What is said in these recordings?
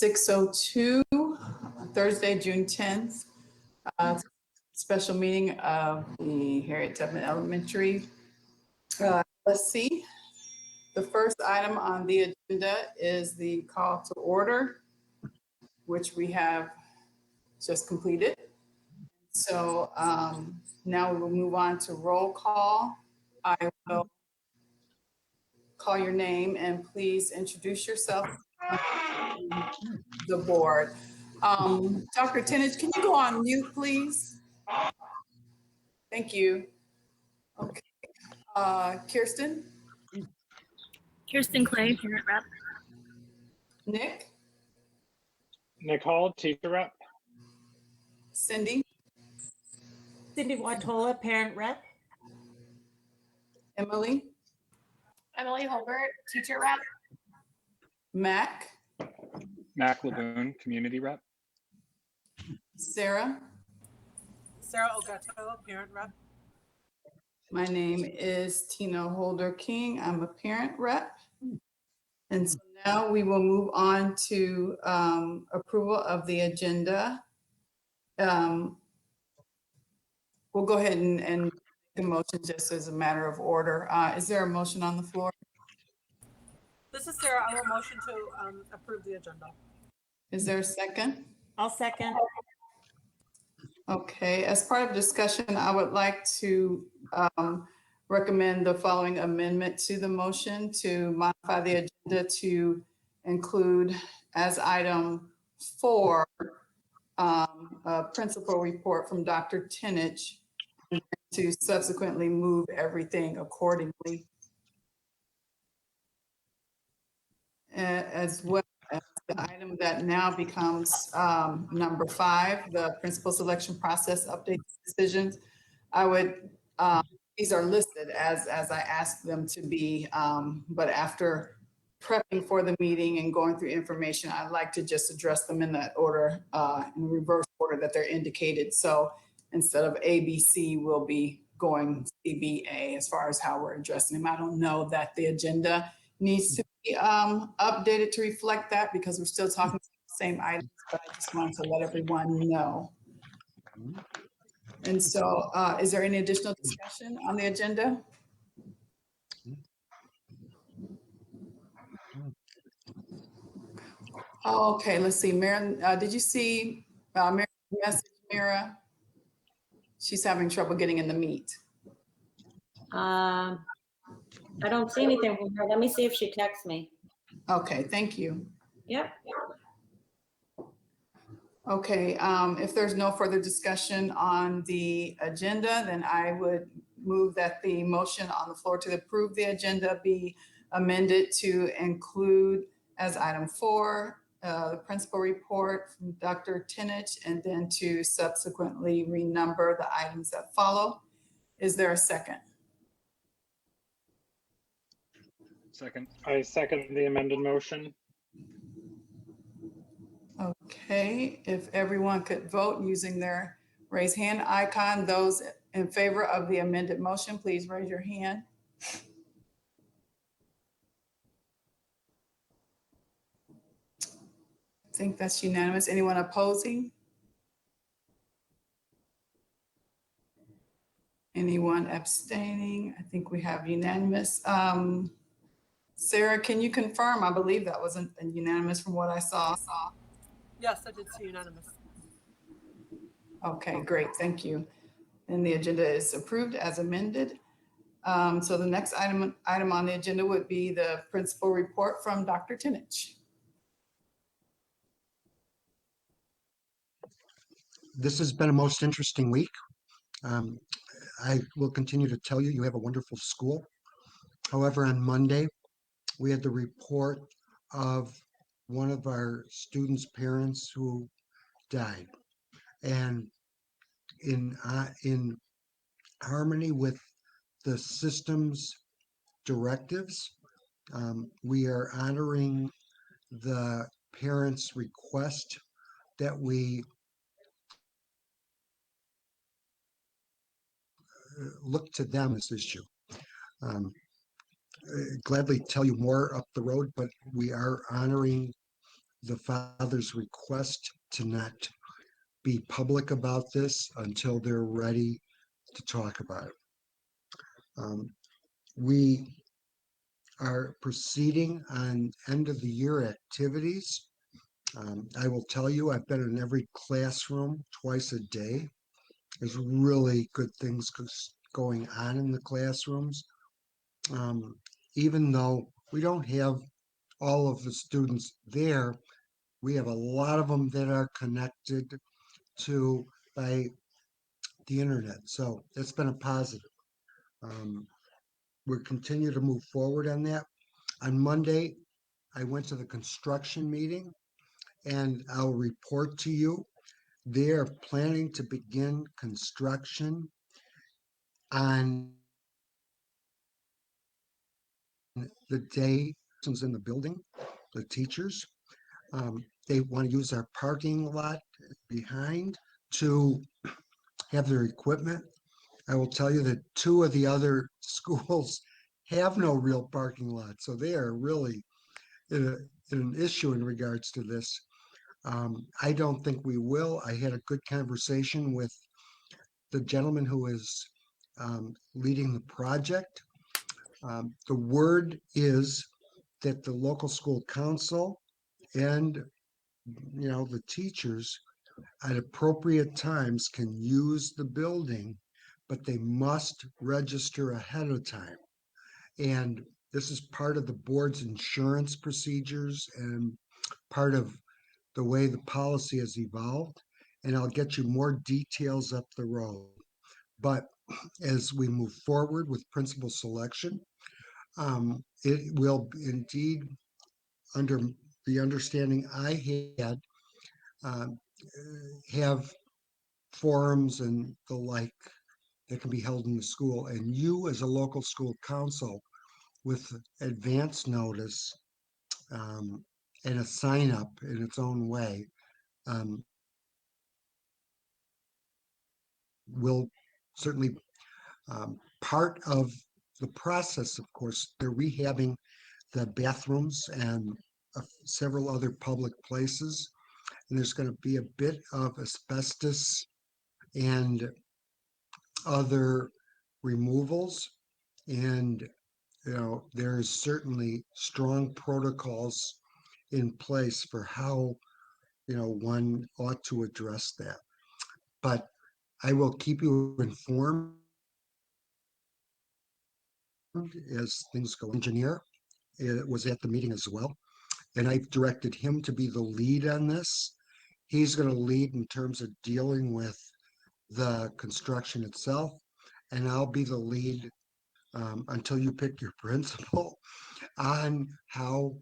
6:02, Thursday, June 10th. Special meeting of the Harriet Tubman Elementary LSC. The first item on the agenda is the call to order, which we have just completed. So now we will move on to roll call. I will call your name and please introduce yourself to the board. Dr. Tennage, can you go on mute, please? Thank you. Okay. Kirsten? Kirsten Clay, parent rep. Nick? Nick Hall, teacher rep. Cindy? Cindy Watola, parent rep. Emily? Emily Holbert, teacher rep. Mac? Mac Laboon, community rep. Sarah? Sarah Ogatola, parent rep. My name is Tina Holder King. I'm a parent rep. And so now we will move on to approval of the agenda. We'll go ahead and make the motion just as a matter of order. Is there a motion on the floor? This is Sarah. I will motion to approve the agenda. Is there a second? I'll second. Okay, as part of discussion, I would like to recommend the following amendment to the motion to modify the agenda to include as item 4, a principal report from Dr. Tennage, and to subsequently move everything accordingly. As well as the item that now becomes number 5, the principal selection process update decisions. I would, these are listed as I asked them to be, but after prepping for the meeting and going through information, I'd like to just address them in that order, in reverse order that they're indicated. So instead of A, B, C, we'll be going C, B, A as far as how we're addressing them. I don't know that the agenda needs to be updated to reflect that because we're still talking about the same items, but I just wanted to let everyone know. And so is there any additional discussion on the agenda? Okay, let's see. Mara, did you see Mara's message, Mara? She's having trouble getting in the meet. I don't see anything from her. Let me see if she texts me. Okay, thank you. Yep. Okay, if there's no further discussion on the agenda, then I would move that the motion on the floor to approve the agenda be amended to include as item 4, the principal report from Dr. Tennage, and then to subsequently renumber the items that follow. Is there a second? Second. I second the amended motion. Okay, if everyone could vote using their raise hand icon, those in favor of the amended motion, please raise your hand. I think that's unanimous. Anyone opposing? Anyone abstaining? I think we have unanimous. Sarah, can you confirm? I believe that wasn't unanimous from what I saw. Yes, I did see unanimous. Okay, great, thank you. And the agenda is approved as amended. So the next item on the agenda would be the principal report from Dr. Tennage. This has been a most interesting week. I will continue to tell you, you have a wonderful school. However, on Monday, we had the report of one of our students' parents who died. And in harmony with the system's directives, we are honoring the parents' request that we look to them as issue. Gladly tell you more up the road, but we are honoring the father's request to not be public about this until they're ready to talk about it. We are proceeding on end of the year activities. I will tell you, I've been in every classroom twice a day. There's really good things going on in the classrooms. Even though we don't have all of the students there, we have a lot of them that are connected to by the internet. So it's been a positive. We'll continue to move forward on that. On Monday, I went to the construction meeting and I'll report to you. They are planning to begin construction on the day in the building, the teachers. They want to use our parking lot behind to have their equipment. I will tell you that two of the other schools have no real parking lot, so they are really in an issue in regards to this. I don't think we will. I had a good conversation with the gentleman who is leading the project. The word is that the local school council and the teachers at appropriate times can use the building, but they must register ahead of time. And this is part of the board's insurance procedures and part of the way the policy has evolved. And I'll get you more details up the road. But as we move forward with principal selection, it will indeed, under the understanding I had, um, have forums and the like that can be held in the school. And you, as a local school council, with advance notice and a sign up in its own way, um, will certainly part of the process. Of course, they're rehabbing the bathrooms and several other public places. And there's going to be a bit of asbestos and other removals. And, there's certainly strong protocols in place for how, one ought to address that. But I will keep you informed as things go. Engineer was at the meeting as well, and I've directed him to be the lead on this. He's going to lead in terms of dealing with the construction itself, and I'll be the lead until you pick your principal on how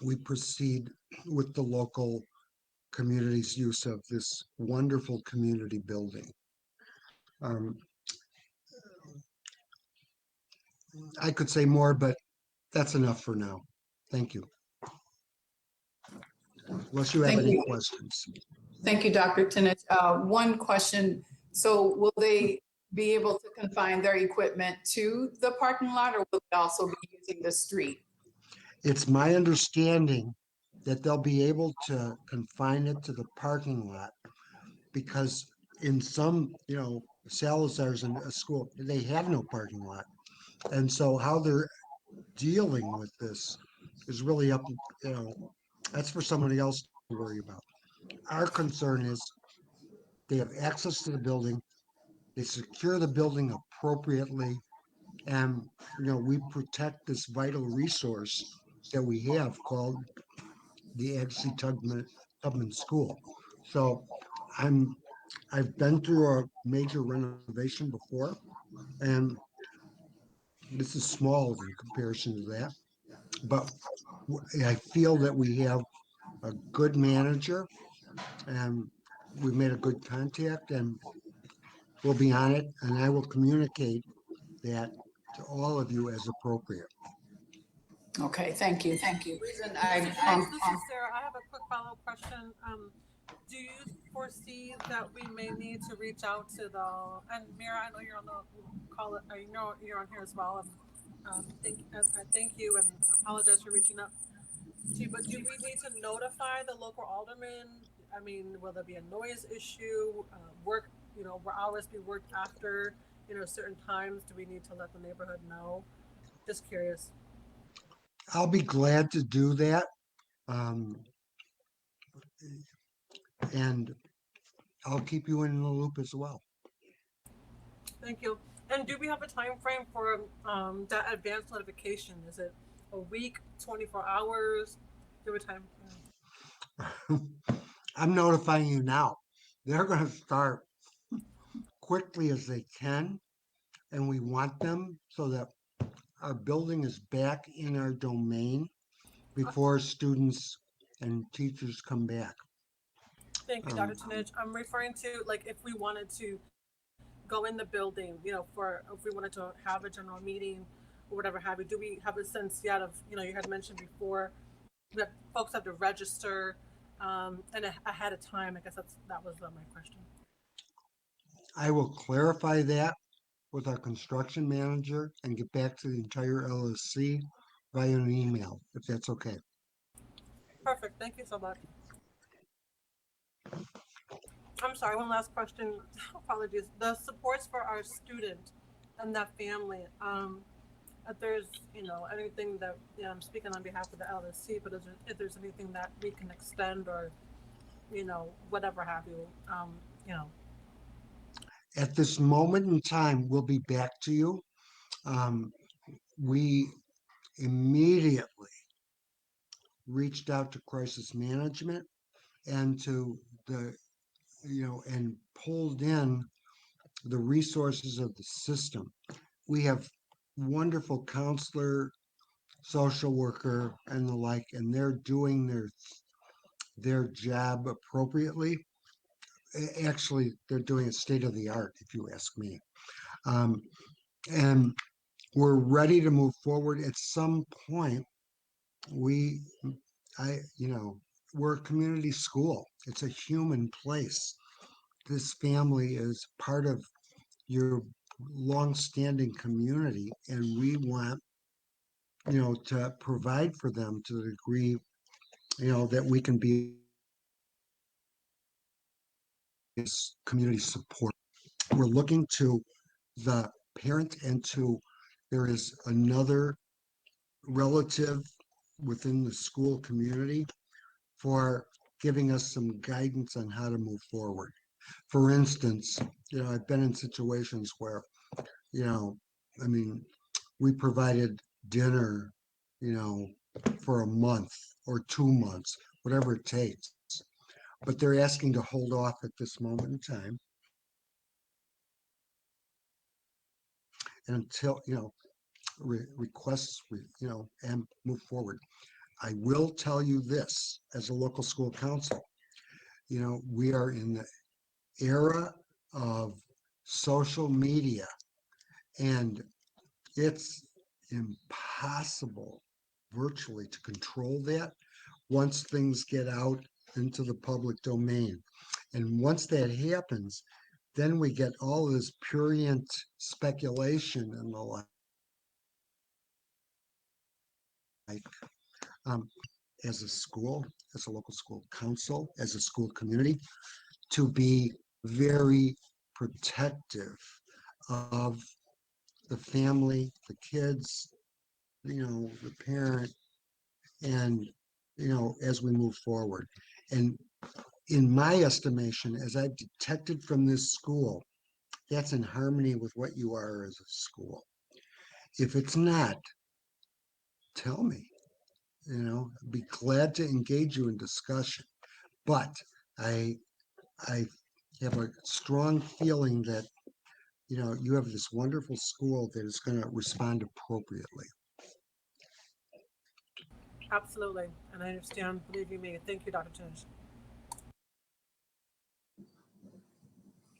we proceed with the local community's use of this wonderful community building. Um, I could say more, but that's enough for now. Thank you. Unless you have Thank any you. questions. Thank you, Dr. Tenich. One question. So will they be able to confine their equipment to the parking lot, or will they also be using the street? It's my understanding that they'll be able to confine it to the parking lot because in some, Salazar's in a school, they have no parking lot. And so how they're dealing with this is really up, that's for somebody else to worry about. Our concern is they have access to the building, they secure the building appropriately, and we protect this vital resource that we have called the Agassiz Tubman School. So I've been through a major renovation before, and this is small in comparison to that. But I feel that we have a good manager, and we've made a good contact, and we'll be on it. And I will communicate that to all of you as appropriate. Okay, thank you, thank you. This is Sarah. I have a quick follow-up question. Do you foresee that we may need to reach out to and Mira, I know you're on the call, you're on here as well. Thank you and apologize for reaching out. But do we need to notify the local alderman? I mean, will there be a noise issue? Work, will hours be worked after, certain times? Do we need to let the neighborhood know? Just curious. I'll be glad to do that. Um, and I'll keep you in the loop as well. Thank you. And do we have a time frame for that advance notification? Is it a week, 24 hours? Do we have a time frame? I'm notifying you now. They're going to start quickly as they can, and we want them so that our building is back in our domain before students and teachers come back. Thank you, Dr. Tunich. I'm referring to like if we wanted to go in the building, for if we wanted to have a general meeting or whatever have you. Do we have a sense yet of, you had mentioned before that folks have to register and ahead of time? I guess that was my question. I will clarify that with our construction manager and get back to the entire LSC via an email, if that's okay. Perfect. Thank you so much. I'm sorry, one last question. Apologies. The supports for our student and that family. If there's, anything that, I'm speaking on behalf of the LSC, but if there's anything that we can extend or, whatever have you. At this moment in time, we'll be back to you. We immediately reached out to crisis management and to the, and pulled in the resources of the system. We have wonderful counselor, social worker, and the like, and they're doing their job appropriately. Actually, they're doing it state of the art, if you ask me. And we're ready to move forward. At some point, we're a community school. It's a human place. This family is part of your longstanding community, and we want, to provide for them to the degree, that we can be as community support. We're looking to the parent and to, there is another relative within the school community for giving us some guidance on how to move forward. For instance, I've been in situations where, I mean, we provided dinner, for a month or 2 months, whatever it takes. But they're asking to hold off at this moment in time until, requests, and move forward. I will tell you this as a local school council, we are in the era of social media, and it's impossible virtually to control that once things get out into the public domain. And once that happens, then we get all this prurient speculation and the like. As a school, as a local school council, as a school community, to be very protective of the family, the kids, the parent, and, as we move forward. And in my estimation, as I've detected from this school, that's in harmony with what you are as a school. If it's not, tell me, be glad to engage you in discussion. But I have a strong feeling that, you have this wonderful school that is going to respond appropriately. Absolutely. And I understand, believe you me. Thank you, Dr. Tunich.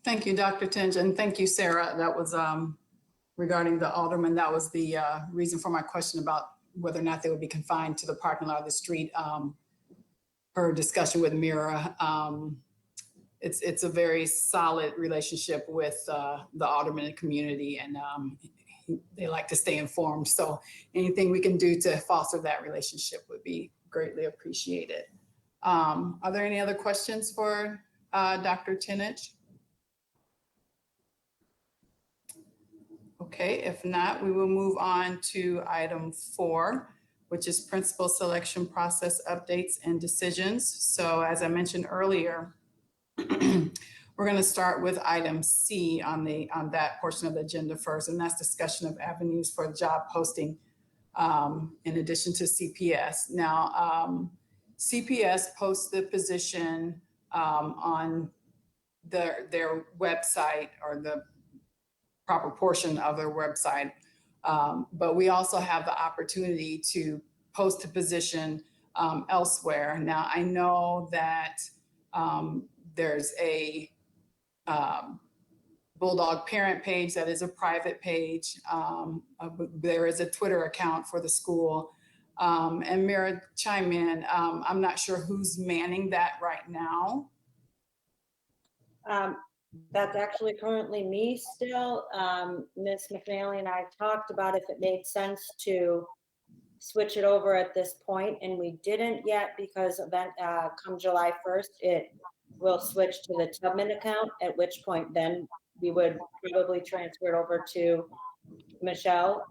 Thank you, Dr. Tinge, and thank you, Sarah. That was regarding the alderman. That was the reason for my question about whether or not they would be confined to the parking lot of the street. Her discussion with Mira, it's a very solid relationship with the alderman and community, and they like to stay informed. So anything we can do to foster that relationship would be greatly appreciate it. Are there any other questions for Dr. Tinich? Okay, if not, we will move on to item 4, which is principal selection process updates and decisions. So as I mentioned earlier, we're going to start with item C on that portion of the agenda first, and that's discussion of avenues for job posting in addition to CPS. Now, CPS posts the position on their website, or the proper portion of their website. But we also have the opportunity to post a position elsewhere. Now, I know that there's a Bulldog parent page that is a private page. There is a Twitter account for the school. And Mira, chime in. I'm not sure who's manning that right now. That's actually currently me still. Ms. McNally and I talked about if it made sense to switch it over at this point, and we didn't yet because come July 1st, it will switch to the Tubman account, at which point then we would probably transfer it over to Michelle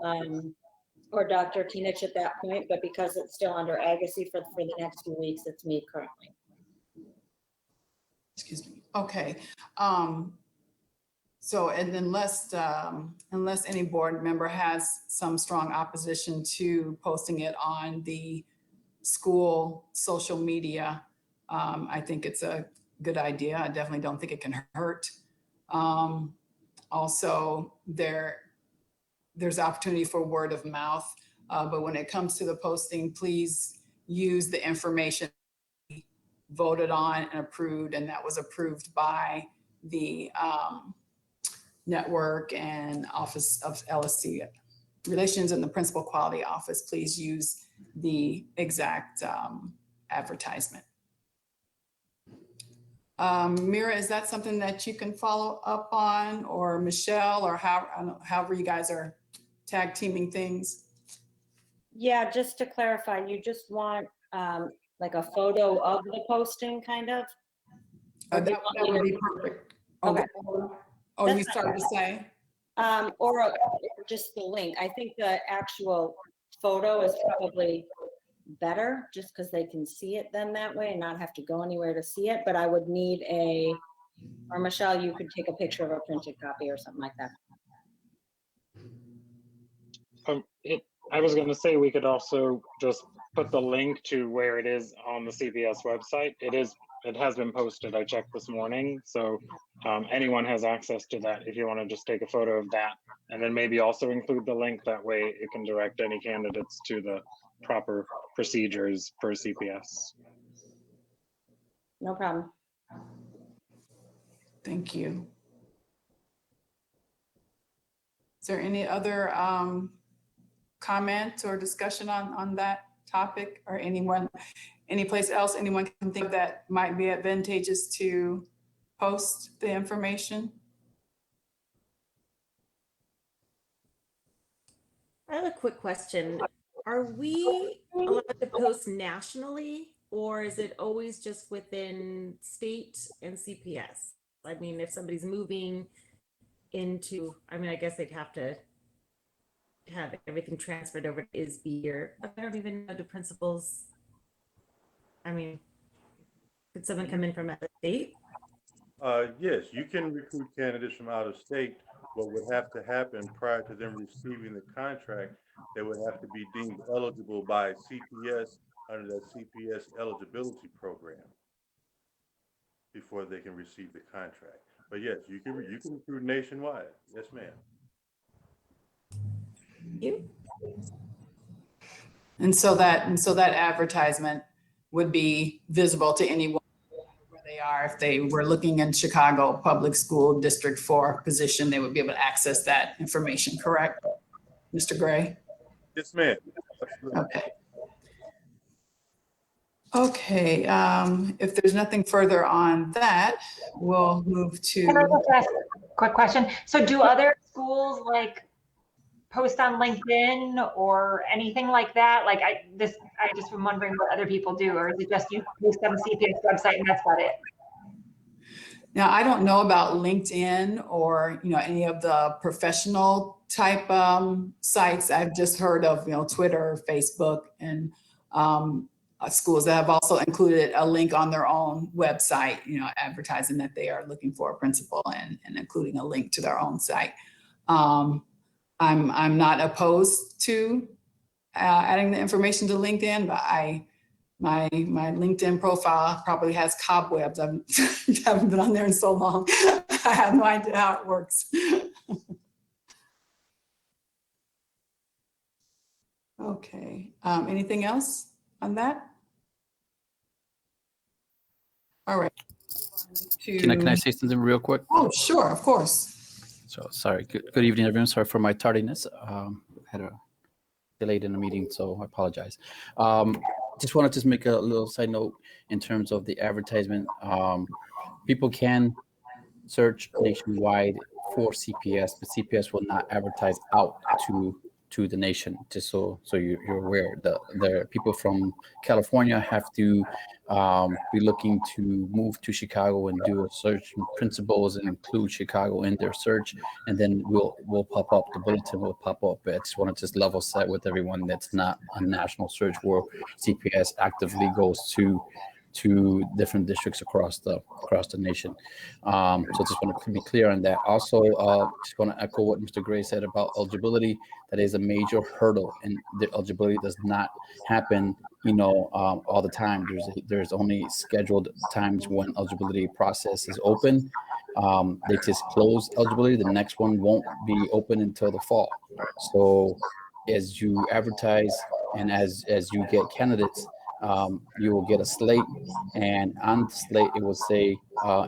or Dr. Tinich at that point, but because it's still under Agassiz for the next few weeks, it's me currently. Excuse me. Okay. So, and unless any board member has some strong opposition to posting it on the school social media, I think it's a good idea. I definitely don't think it can hurt. Also, there's opportunity for word of mouth, but when it comes to the posting, please use the information voted on and approved, and that was approved by the network and office of LSC relations and the principal quality office. Please use the exact advertisement. Mira, is that something that you can follow up on, or Michelle, or however you guys are tag teaming things? Yeah, just to clarify, you just want like a photo of the posting, kind of? That would be perfect. Okay. Oh, That's you started to say? Or just the link. I think the actual photo is probably better, just because they can see it then that way and not have to go anywhere to see it. But I would need or Michelle, you could take a picture of a printed copy or something like that. I was going to say we could also just put the link to where it is on the CPS website. It has been posted. I checked this morning, so anyone has access to that. If you want to just take a photo of that, and then maybe also include the link, that way it can direct any candidates to the proper procedures for CPS. No problem. Thank you. Is there any other comment or discussion on that topic, or any place else anyone can think that might be advantageous to post the information? I have a quick question. Are we allowed to post nationally, or is it always just within state and CPS? I mean, if somebody's moving into, I mean, I guess they'd have to have everything transferred over to ISB, or I don't even know the principals. I mean, could someone come in from out of state? Yes, you can recruit candidates from out of state. What would have to happen prior to them receiving the contract, they would have to be deemed eligible by CPS under that CPS eligibility program before they can receive the contract. But yes, you can recruit nationwide. Yes, ma'am. You? And so that advertisement would be visible to anyone where they are. If they were looking in Chicago Public School District 4 position, they would be able to access that information, correct? Mr. Gray? Yes, ma'am. Absolutely. Okay. Okay, if there's nothing further on that, we'll move to. Can I just ask a quick question? So do other schools like post on LinkedIn or anything like that? Like I just am wondering what other people do, or is it just you post on the CPS website and that's about it? Now, I don't know about LinkedIn or, any of the professional type sites. I've just heard of, Twitter, Facebook, and schools that have also included a link on their own website, advertising that they are looking for a principal and including a link to their own site. I'm not opposed to adding the information to LinkedIn, but my LinkedIn profile probably has cobwebs. I haven't been on there in so long. I have no idea how it works. Okay. Anything else on that? All right. Can I say something real quick? Oh, sure, of course. So sorry. Good evening, everyone. Sorry for my tardiness. Had a delayed in the meeting, so I apologize. Just want to just make a little side note in terms of the advertisement. People can search nationwide for CPS, but CPS will not advertise out to the nation. Just so you're aware, the people from California have to be looking to move to Chicago and do a search in principals and include Chicago in their search, and then we'll pop up, the bulletin will pop up. But I just want to just level set with everyone that's not a national search where CPS actively goes to different districts across the nation. So just want to be clear on that. Also, just want to echo what Mr. Gray said about eligibility. That is a major hurdle, and the eligibility does not happen, all the time. There's only scheduled times when eligibility process is open. They just close eligibility. The next one won't be open until the fall. So as you advertise and as you get candidates, you will get a slate, and on the slate it will say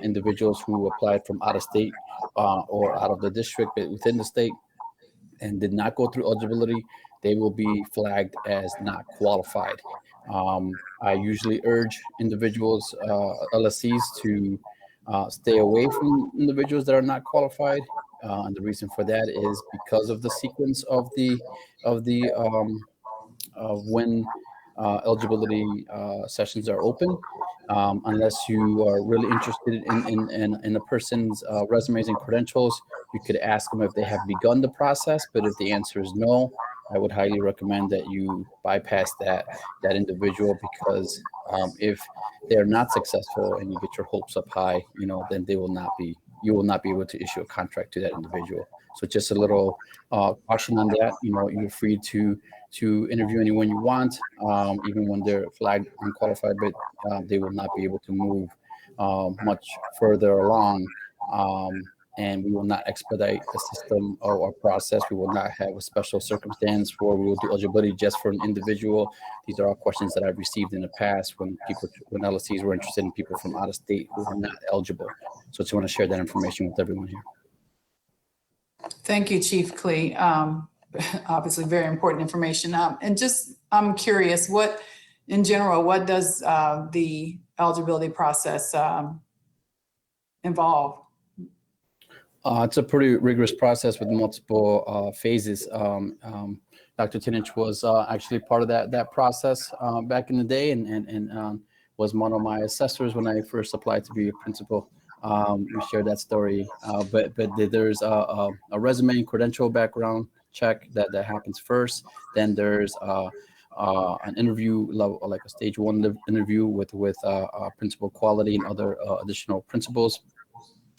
individuals who applied from out of state or out of the district, but within the state, and did not go through eligibility, they will be flagged as not qualified. I usually urge individuals, LSCs, to stay away from individuals that are not qualified, and the reason for that is because of the sequence of when eligibility sessions are open. Unless you are really interested in a person's resumes and credentials, you could ask them if they have begun the process. But if the answer is no, I would highly recommend that you bypass that individual, because if they're not successful and you get your hopes up high, then you will not be able to issue a contract to that individual. So just a little caution on that. You're free to interview anyone you want, even when they're flagged unqualified, but they will not be able to move much further along. And we will not expedite the system or process. We will not have a special circumstance where we will do eligibility just for an individual. These are all questions that I've received in the past when LSCs were interested in people from out of state who were not eligible. So I just want to share that information with everyone here. Thank you, Chief Clee. Obviously very important information. And just, I'm curious, in general, what does the eligibility process involve? It's a pretty rigorous process with multiple phases. Dr. Tinich was actually part of that process back in the day, and was one of my assessors when I first applied to be a principal. We shared that story, but there's a resume and credential background check that happens first. Then there's an interview level, like a stage 1 interview with principal quality and other additional principals.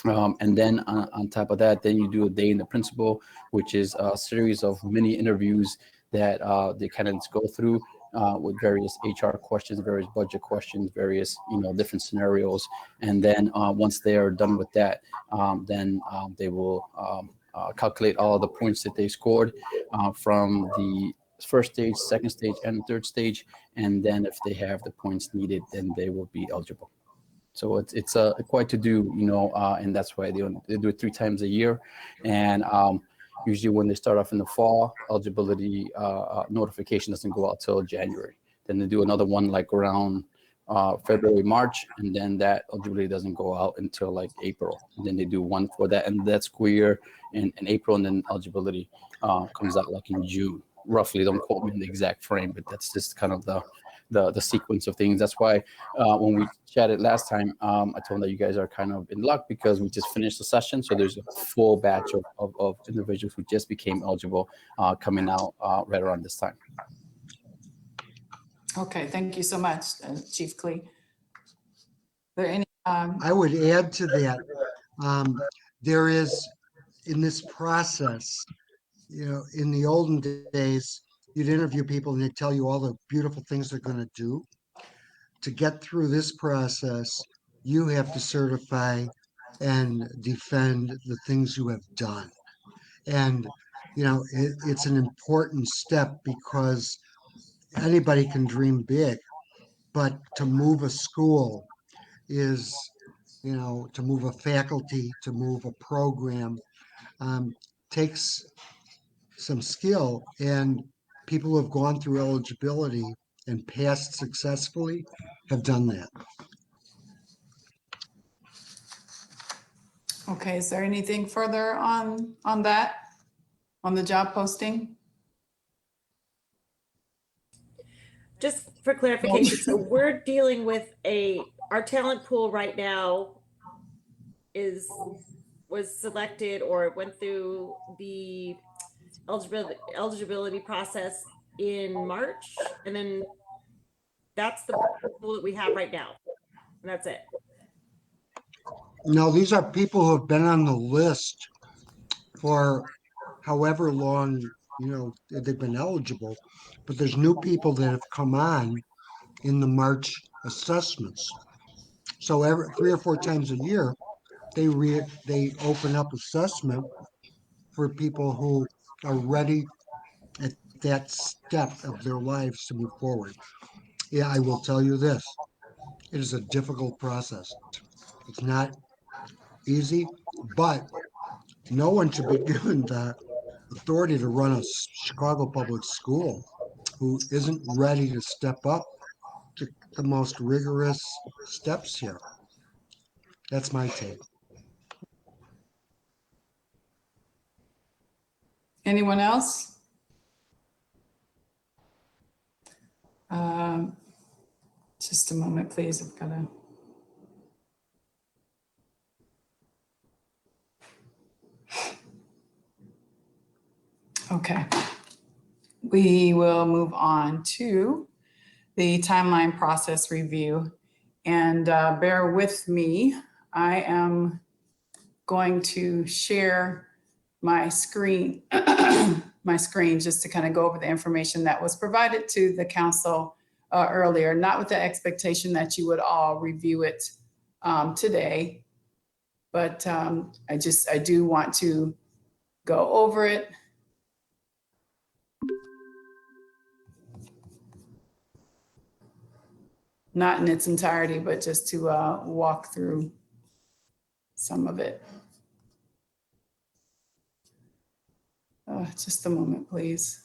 And then on top of that, then you do a day in the principal, which is a series of mini interviews that the candidates go through with various HR questions, various budget questions, various different scenarios. And then once they are done with that, then they will calculate all of the points that they scored from the first stage, second stage, and third stage. And then if they have the points needed, then they will be eligible. So it's quite to do, and that's why they do it 3 times a year. And usually when they start off in the fall, eligibility notification doesn't go out till January. Then they do another one like around February, March, and then that eligibility doesn't go out until like April. And then they do one for that, and that school year in April, and then eligibility comes out like in June, roughly. Don't quote me in the exact frame, but that's just kind of the sequence of things. That's why when we chatted last time, I told them that you guys are kind of in luck because we just finished the session, so there's a full batch of individuals who just became eligible coming out right around this time. Okay, thank you so much, Chief Clee. There any, I would add to that, there is, in this process, in the olden days, you'd interview people and they'd tell you all the beautiful things they're going to do. To get through this process, you have to certify and defend the things you have done. And, it's an important step because anybody can dream big, but to move a school is, to move a faculty, to move a program, takes some skill, and people who have gone through eligibility and passed successfully have done that. okay, is there anything further on that, on the job posting? Just for clarification, so we're dealing with our talent pool right now was selected or went through the eligibility process in March, and then that's the pool that we have right now, and that's it. No, these are people who have been on the list for however long, they've been eligible, but there's new people that have come on in the March assessments. So every 3 or 4 times a year, they open up assessment for people who are ready at that step of their lives to move forward. Yeah, I will tell you this. It is a difficult process. It's not easy, but no one should be given the authority to run a Chicago public school who isn't ready to step up to the most rigorous steps here. That's my take. Anyone else? Just a moment, please. I've got to. Okay. We will move on to the timeline process review. And bear with me. I am going to share my screen, just to kind of go over the information that was provided to the council earlier, not with the expectation that you would all review it today, but I do want to go over it. Not in its entirety, but just to walk through some of it. Just a moment, please.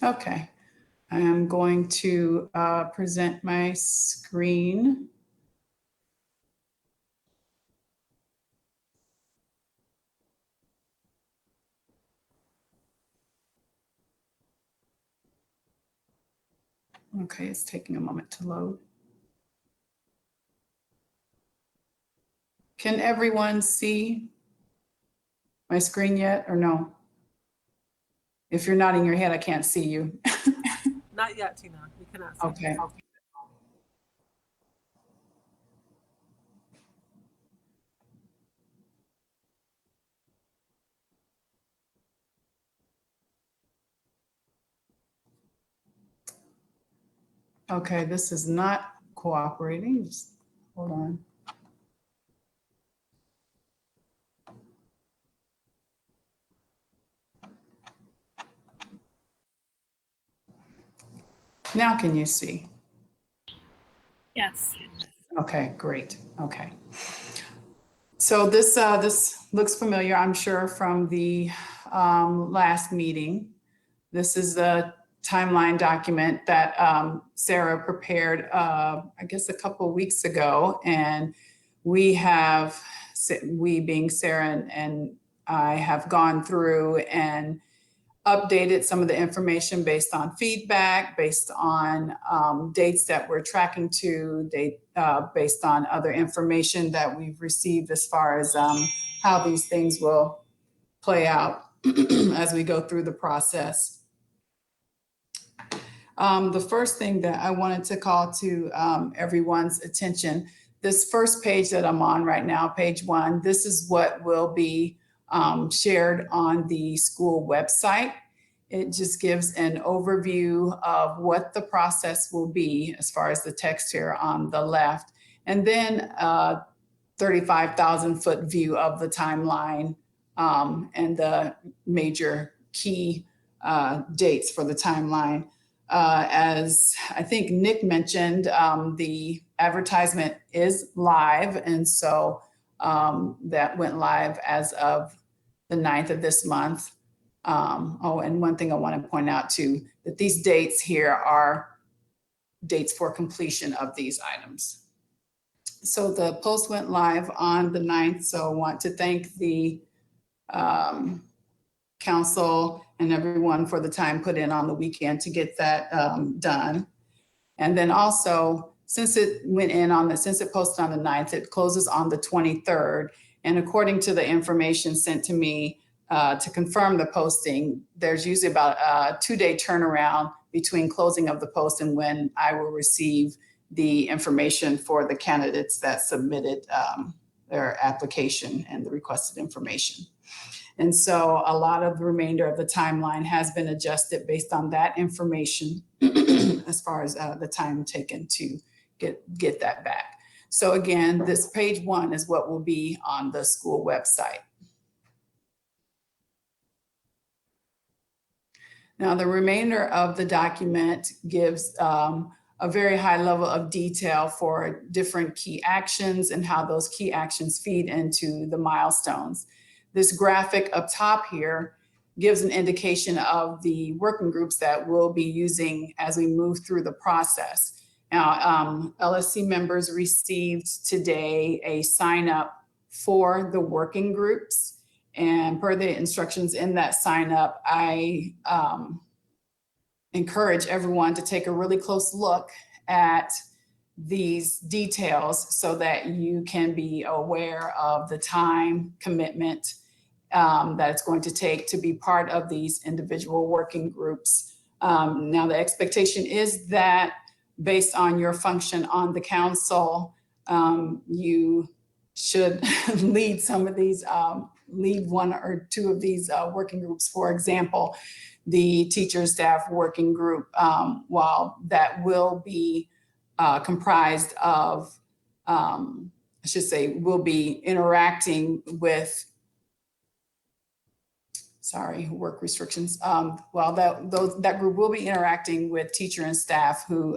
Okay, I am going to present my screen. Okay, it's taking a moment to load. Can everyone see my screen yet or no? If you're nodding your head, I can't see you. Not yet, Tina. We cannot see. Okay. Okay, this is not cooperating. Just hold on. Now can you see? Yes. Okay, great. Okay. So this looks familiar, I'm sure, from the last meeting. This is the timeline document that Sarah prepared, I guess, a couple of weeks ago. And we being Sarah and I, have gone through and updated some of the information based on feedback, based on dates that we're tracking to, based on other information that we've received as far as how these things will play out as we go through the process. The first thing that I wanted to call to everyone's attention, this first page that I'm on right now, page 1, this is what will be shared on the school website. It just gives an overview of what the process will be as far as the text here on the left, and then a 35,000 foot view of the timeline and the major key dates for the timeline. As I think Nick mentioned, the advertisement is live, and so that went live as of the 9th of this month. Oh, and one thing I want to point out too, that these dates here are dates for completion of these items. So the post went live on the 9th, so I want to thank the council and everyone for the time put in on the weekend to get that done. And then also, since it posted on the 9th, it closes on the 23rd. And according to the information sent to me to confirm the posting, there's usually about a 2-day turnaround between closing of the post and when I will receive the information for the candidates that submitted their application and the requested information. And so a lot of the remainder of the timeline has been adjusted based on that information as far as the time taken to get that back. So again, this page 1 is what will be on the school website. Now, the remainder of the document gives a very high level of detail for different key actions and how those key actions feed into the milestones. This graphic up top here gives an indication of the working groups that we'll be using as we move through the process. Now, LSC members received today a sign up for the working groups. And per the instructions in that sign up, I encourage everyone to take a really close look at these details so that you can be aware of the time commitment that it's going to take to be part of these individual working groups. Now, the expectation is that based on your function on the council, you should lead some of these, lead 1 or 2 of these working groups. For example, the teacher staff working group, while that will be comprised of, I should say, will be interacting with, work restrictions. While that group will be interacting with teacher and staff who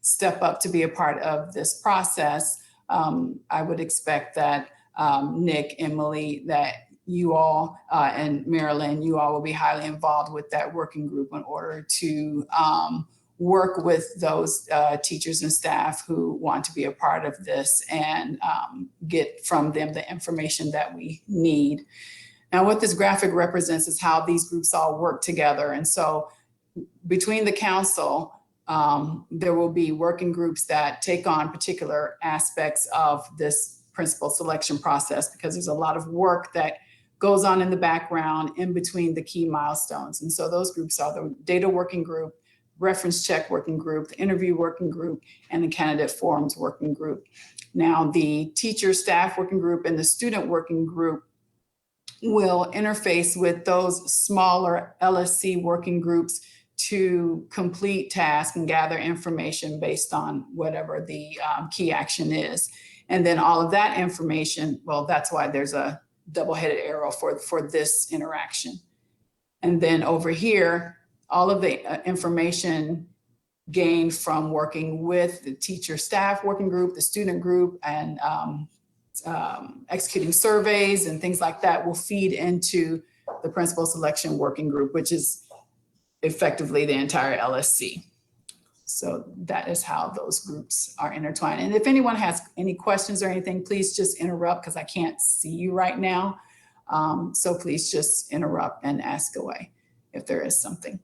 step up to be a part of this process, I would expect that Nick, Emily, that you all and Marilyn, you all will be highly involved with that working group in order to work with those teachers and staff who want to be a part of this and get from them the information that we need. Now, what this graphic represents is how these groups all work together. And so between the council, there will be working groups that take on particular aspects of this principal selection process, because there's a lot of work that goes on in the background in between the key milestones. And so those groups are the data working group, reference check working group, the interview working group, and the candidate forums working group. Now, the teacher staff working group and the student working group will interface with those smaller LSC working groups to complete tasks and gather information based on whatever the key action is. And then all of that information, well, that's why there's a double-headed arrow for this interaction. And then over here, all of the information gained from working with the teacher staff working group, the student group, and executing surveys and things like that will feed into the principal selection working group, which is effectively the entire LSC. So that is how those groups are intertwined. And if anyone has any questions or anything, please just interrupt because I can't see you right now. So please just interrupt and ask away if there is something.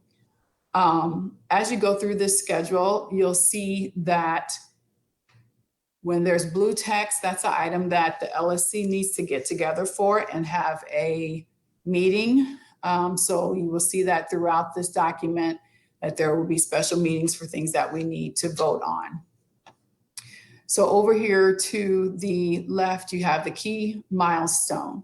As you go through this schedule, you'll see that when there's blue text, that's an item that the LSC needs to get together for and have a meeting. So you will see that throughout this document, that there will be special meetings for things that we need to vote on. So over here to the left, you have the key milestone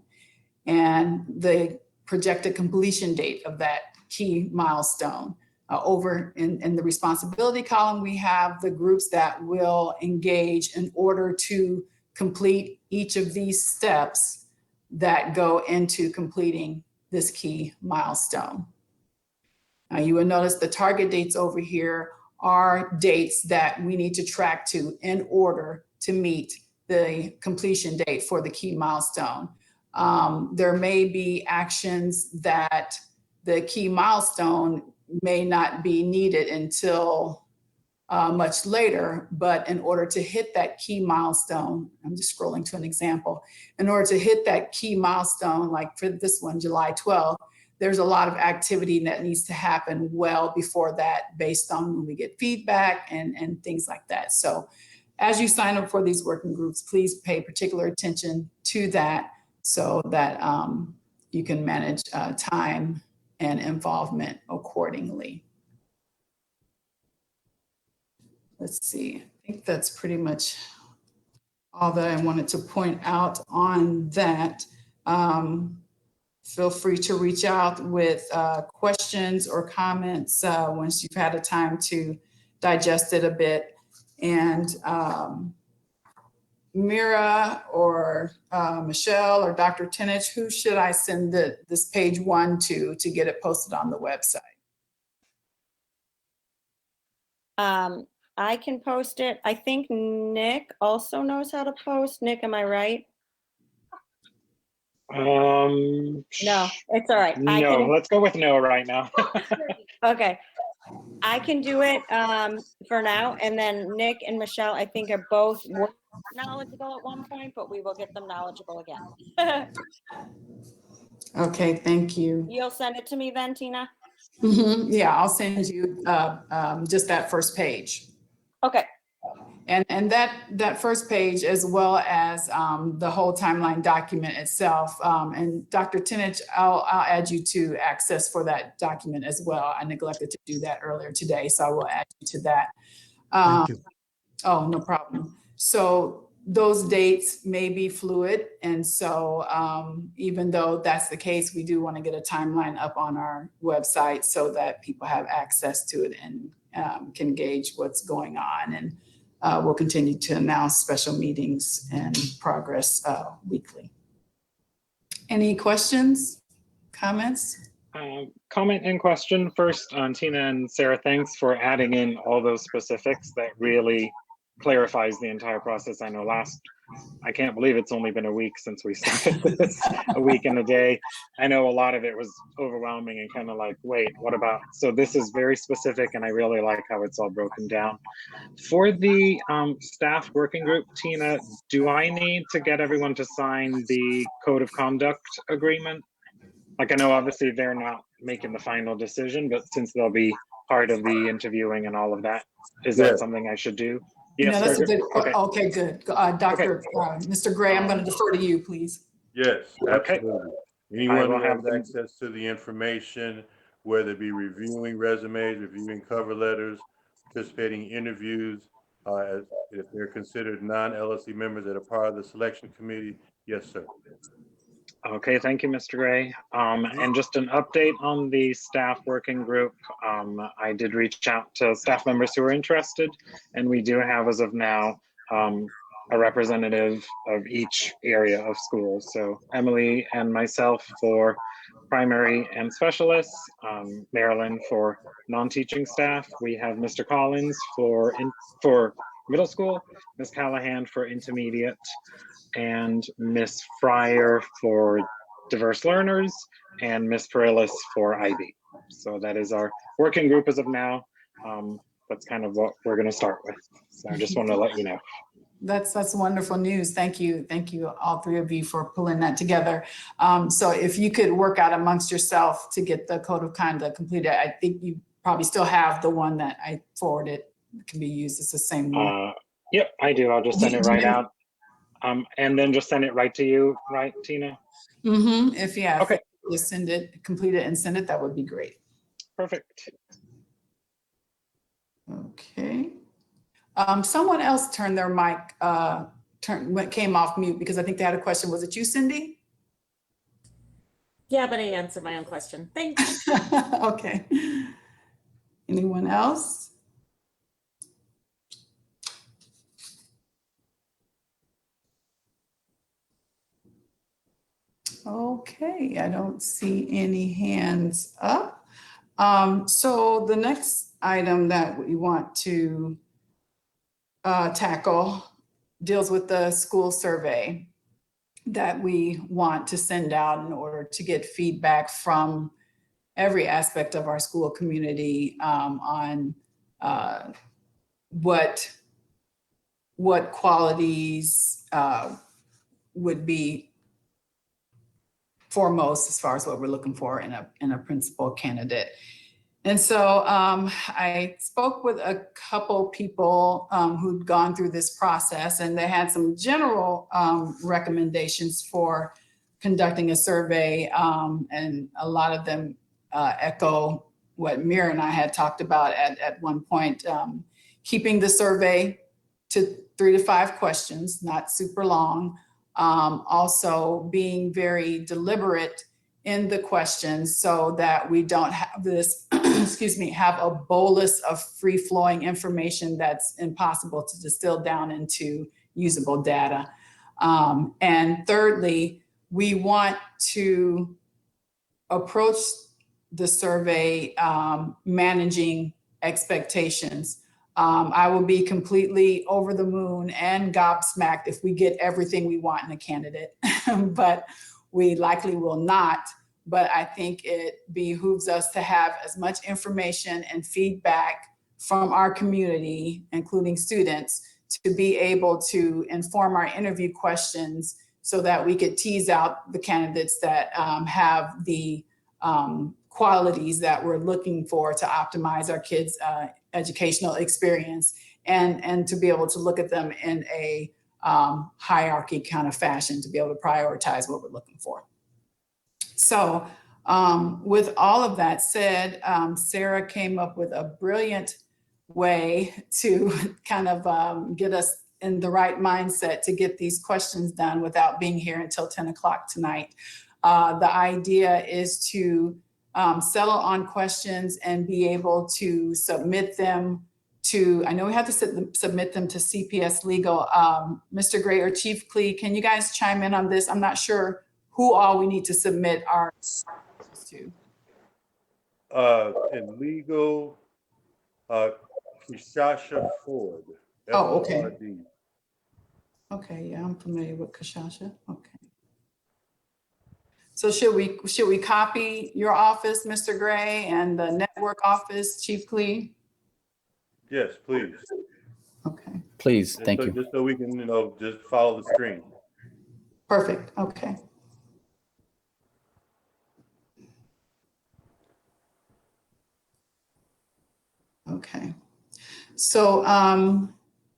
and the projected completion date of that key milestone. Over in the responsibility column, we have the groups that will engage in order to complete each of these steps that go into completing this key milestone. Now you will notice the target dates over here are dates that we need to track to in order to meet the completion date for the key milestone. There may be actions that the key milestone may not be needed until much later, but in order to hit that key milestone, I'm just scrolling to an example, in order to hit that key milestone, like for this one, July 12th, there's a lot of activity that needs to happen well before that based on when we get feedback and things like that. So as you sign up for these working groups, please pay particular attention to that so that you can manage time and involvement accordingly. Let's see, I think that's pretty much all that I wanted to point out on that. Feel free to reach out with questions or comments once you've had a time to digest it a bit. And Mira or Michelle or Dr. Tenich, who should I send this page 1 to get it posted on the website? I can post it. I think Nick also knows how to post. Nick, am I right? No, it's all right. No, let's go with no right now. Okay. I can do it for now. And then Nick and Michelle, I think, are both knowledgeable at one point, but we will get them knowledgeable again. Okay, thank you. You'll send it to me then, Tina? Yeah, I'll send you just that first page. Okay. And that first page, as well as the whole timeline document itself. And Dr. Tenich, I'll add you to access for that document as well. I neglected to do that earlier today, so I will add you to that. Thank you. Oh, no problem. So those dates may be fluid. And so even though that's the case, we do want to get a timeline up on our website so that people have access to it and can gauge what's going on. And we'll continue to announce special meetings and progress weekly. Any questions, comments? Comment and question first on Tina and Sarah. Thanks for adding in all those specifics. That really clarifies the entire process. I know I can't believe it's only been a week since we started this, a week and a day. I know a lot of it was overwhelming and kind of like, wait, what about? So this is very specific and I really like how it's all broken down. For the staff working group, Tina, do I need to get everyone to sign the code of conduct agreement? Like, I know obviously they're not making the final decision, but since they'll be part of the interviewing and all of that, is that something I should do? Yes, No, that's a good, okay, good. Mr. Gray, I'm going to defer to you, please. Yes, Okay. absolutely. Anyone will who have has them. access to the information, whether it be reviewing resumes, reviewing cover letters, participating in interviews, if they're considered non-LSC members that are part of the selection committee, yes, sir. Okay, thank you, Mr. Gray. And just an update on the staff working group. I did reach out to staff members who are interested, and we do have, as of now, a representative of each area of schools. So Emily and myself for primary and specialists, Marilyn for non-teaching staff. We have Mr. Collins for middle school, Ms. Callahan for intermediate, and Miss Fryer for diverse learners, and Miss Perillis for IB. So that is our working group as of now. That's kind of what we're going to start with. So I just want to let you know. That's wonderful news. Thank you, all three of you for pulling that together. So if you could work out amongst yourself to get the code of conduct completed, I think you probably still have the one that I forwarded. It can be used. It's the same one. Yep, I do. I'll just send it right out. And then just send it right to you, right, Tina? Mm-hmm. If Okay. Just send it, complete it and send it, that would be great. Perfect. Okay. Someone else turned their mic, came off mute because I think they had a question. Was it you, Cindy? Yeah, but I answered my own question. Thanks. Okay. Anyone else? Okay, I don't see any hands up. So the next item that we want to tackle deals with the school survey that we want to send out in order to get feedback from every aspect of our school community on what qualities would be foremost as far as what we're looking for in a principal candidate. And so I spoke with a couple people who'd gone through this process, and they had some general recommendations for conducting a survey, and a lot of them echo what Mira and I had talked about at one point, keeping the survey to 3 to 5 questions, not super long. Also being very deliberate in the questions so that we don't have this, excuse me, have a bolus of free-flowing information that's impossible to distill down into usable data. And thirdly, we want to approach the survey managing expectations. I will be completely over the moon and gobsmacked if we get everything we want in a candidate, but we likely will not. But I think it behooves us to have as much information and feedback from our community, including students, to be able to inform our interview questions so that we could tease out the candidates that have the qualities that we're looking for to optimize our kids' educational experience, and to be able to look at them in a hierarchy kind of fashion to be able to prioritize what we're looking for. So with all of that said, Sarah came up with a brilliant way to kind of get us in the right mindset to get these questions done without being here until 10 o'clock tonight. The idea is to settle on questions and be able to submit them to, I know we have to submit them to CPS Legal. Mr. Gray or Chief Clee, can you guys chime in on this? I'm not sure who all we need to submit our to. In legal, Kishasha Ford. Oh, okay. F-O-R-D. Okay, yeah, I'm familiar with Kashasha. Okay. So should we copy your office, Mr. Gray, and the network office, Chief Clee? Yes, please. Okay. Please, thank you. Just so we can, just follow the screen. Perfect. Okay. Okay. So,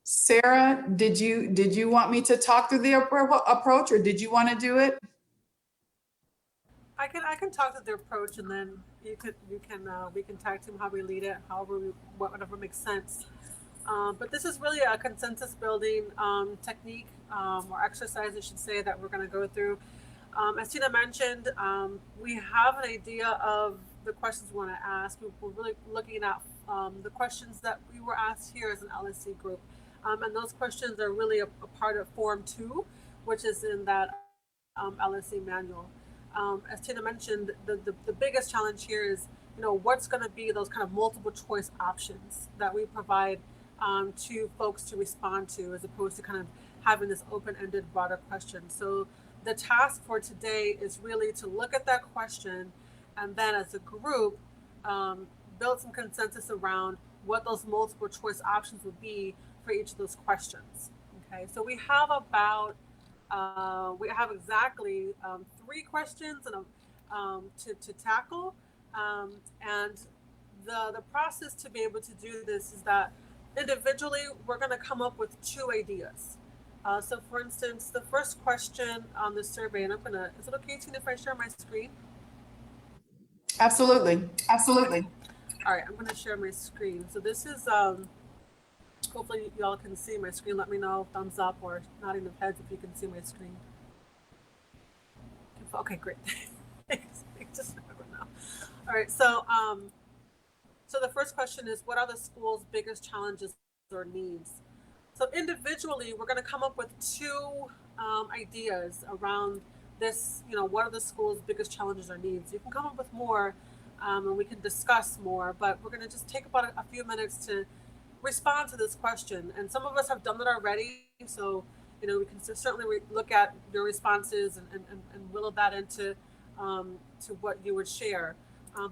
Sarah, did you want me to talk through the approach, or did you want to do it? I can talk to the approach, and then we can tag team how we lead it, whatever makes sense. But this is really a consensus building technique or exercise, I should say, that we're going to go through. As Tina mentioned, we have an idea of the questions we want to ask. We're really looking at the questions that we were asked here as an LSC group. And those questions are really a part of Form 2, which is in that LSC manual. As Tina mentioned, the biggest challenge here is, what's going to be those kind of multiple choice options that we provide to folks to respond to, as opposed to kind of having this open-ended, broader question. So the task for today is really to look at that question and then as a group, build some consensus around what those multiple choice options would be for each of those questions. Okay, so we have exactly 3 questions and to tackle, and the process to be able to do this is that individually we're going to come up with 2 ideas. So for instance, the first question on the survey, and is it okay, Tina, if I share my screen? Absolutely. Absolutely. All right, I'm going to share my screen. So this is, hopefully y'all can see my screen. Let me know, thumbs up or nodding of heads if you can see my screen. Okay, great. Just now. All right, so the first question is, what are the school's biggest challenges or needs? So individually, we're going to come up with 2 ideas around this. What are the school's biggest challenges or needs? You can come up with more, and we can discuss more. But we're going to just take about a few minutes to respond to this question. And some of us have done it already, so we can certainly look at your responses and whittle that into to what you would share.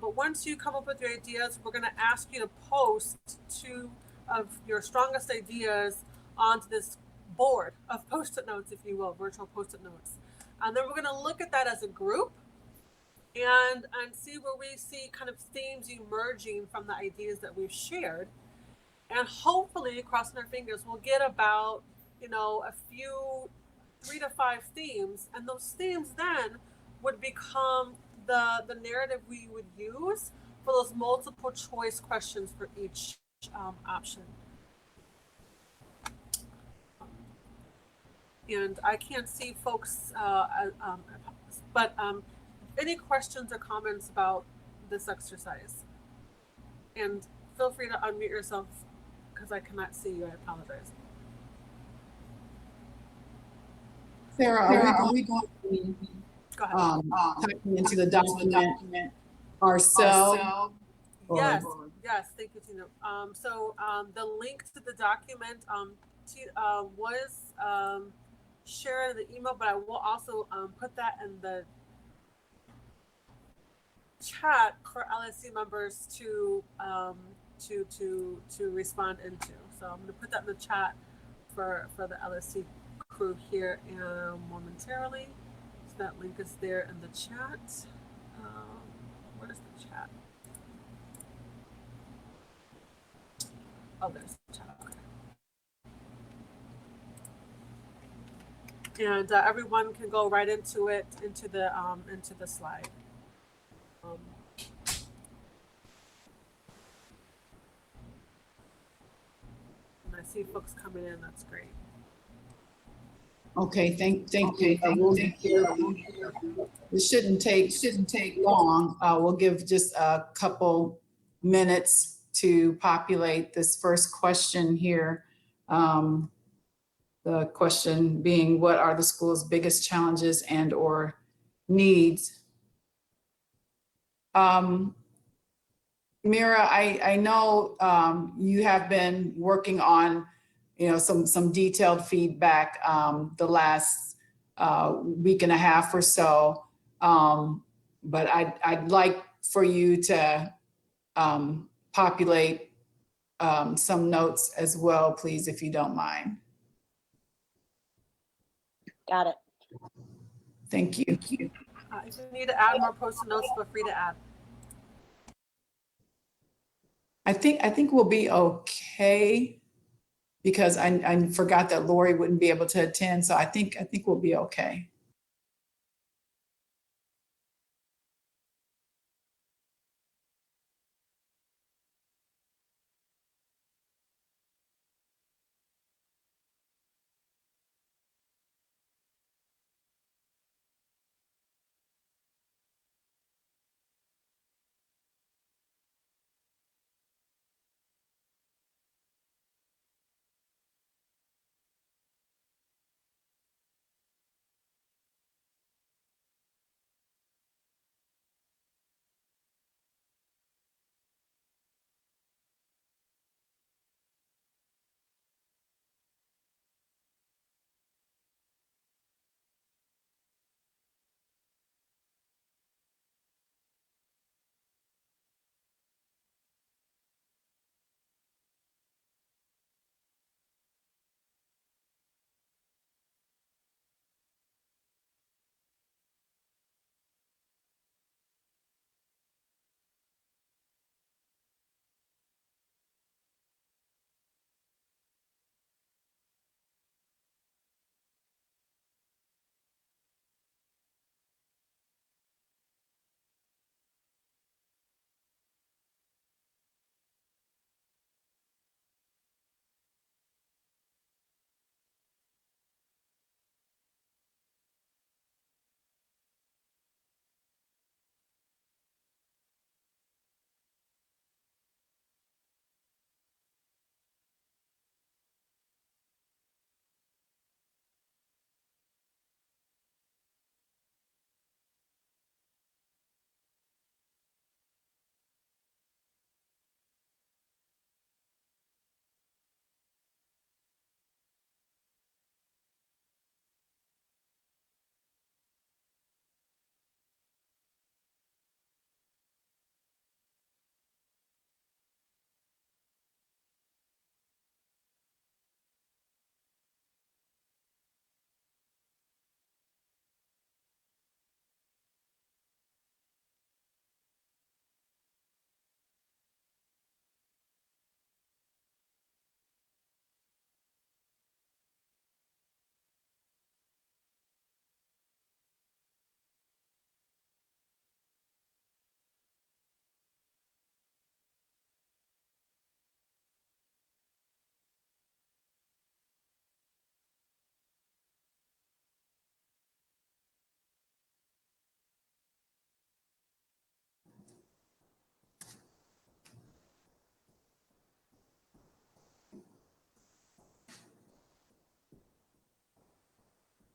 But once you come up with your ideas, we're going to ask you to post 2 of your strongest ideas onto this board of post-it notes, if you will, virtual post-it notes. And then we're going to look at that as a group and see where we see kind of themes emerging from the ideas that we've shared. And hopefully, crossing our fingers, we'll get about, a few 3 to 5 themes. And those themes then would become the narrative we would use for those multiple choice questions for each option. And I can't see folks, but any questions or comments about this exercise? And feel free to unmute yourself because I cannot see you. I apologize. Sarah, are we going to be Go ahead. typing into the document ourselves? Yes, yes, thank you, Tina. So the link to the document was shared in the email, but I will also put that in the chat for LSC members to respond into. So I'm going to put that in the chat for the LSC crew here momentarily. So that link is there in the chat. Where's the chat? Oh, there's the chat. Okay. And everyone can go right into it, into the slide. And I see folks coming in. That's great. Okay, thank you. This shouldn't take long. We'll give just a couple minutes to populate this first question here. The question being, what are the school's biggest challenges and or needs? Mira, I know you have been working on some detailed feedback the last week and a half or so, but I'd like for you to populate some notes as well, please, if you don't mind. Got it. Thank you. If you need to add more post-it notes, feel free to add. I think we'll be okay because I forgot that Lori wouldn't be able to attend, so I think we'll be okay.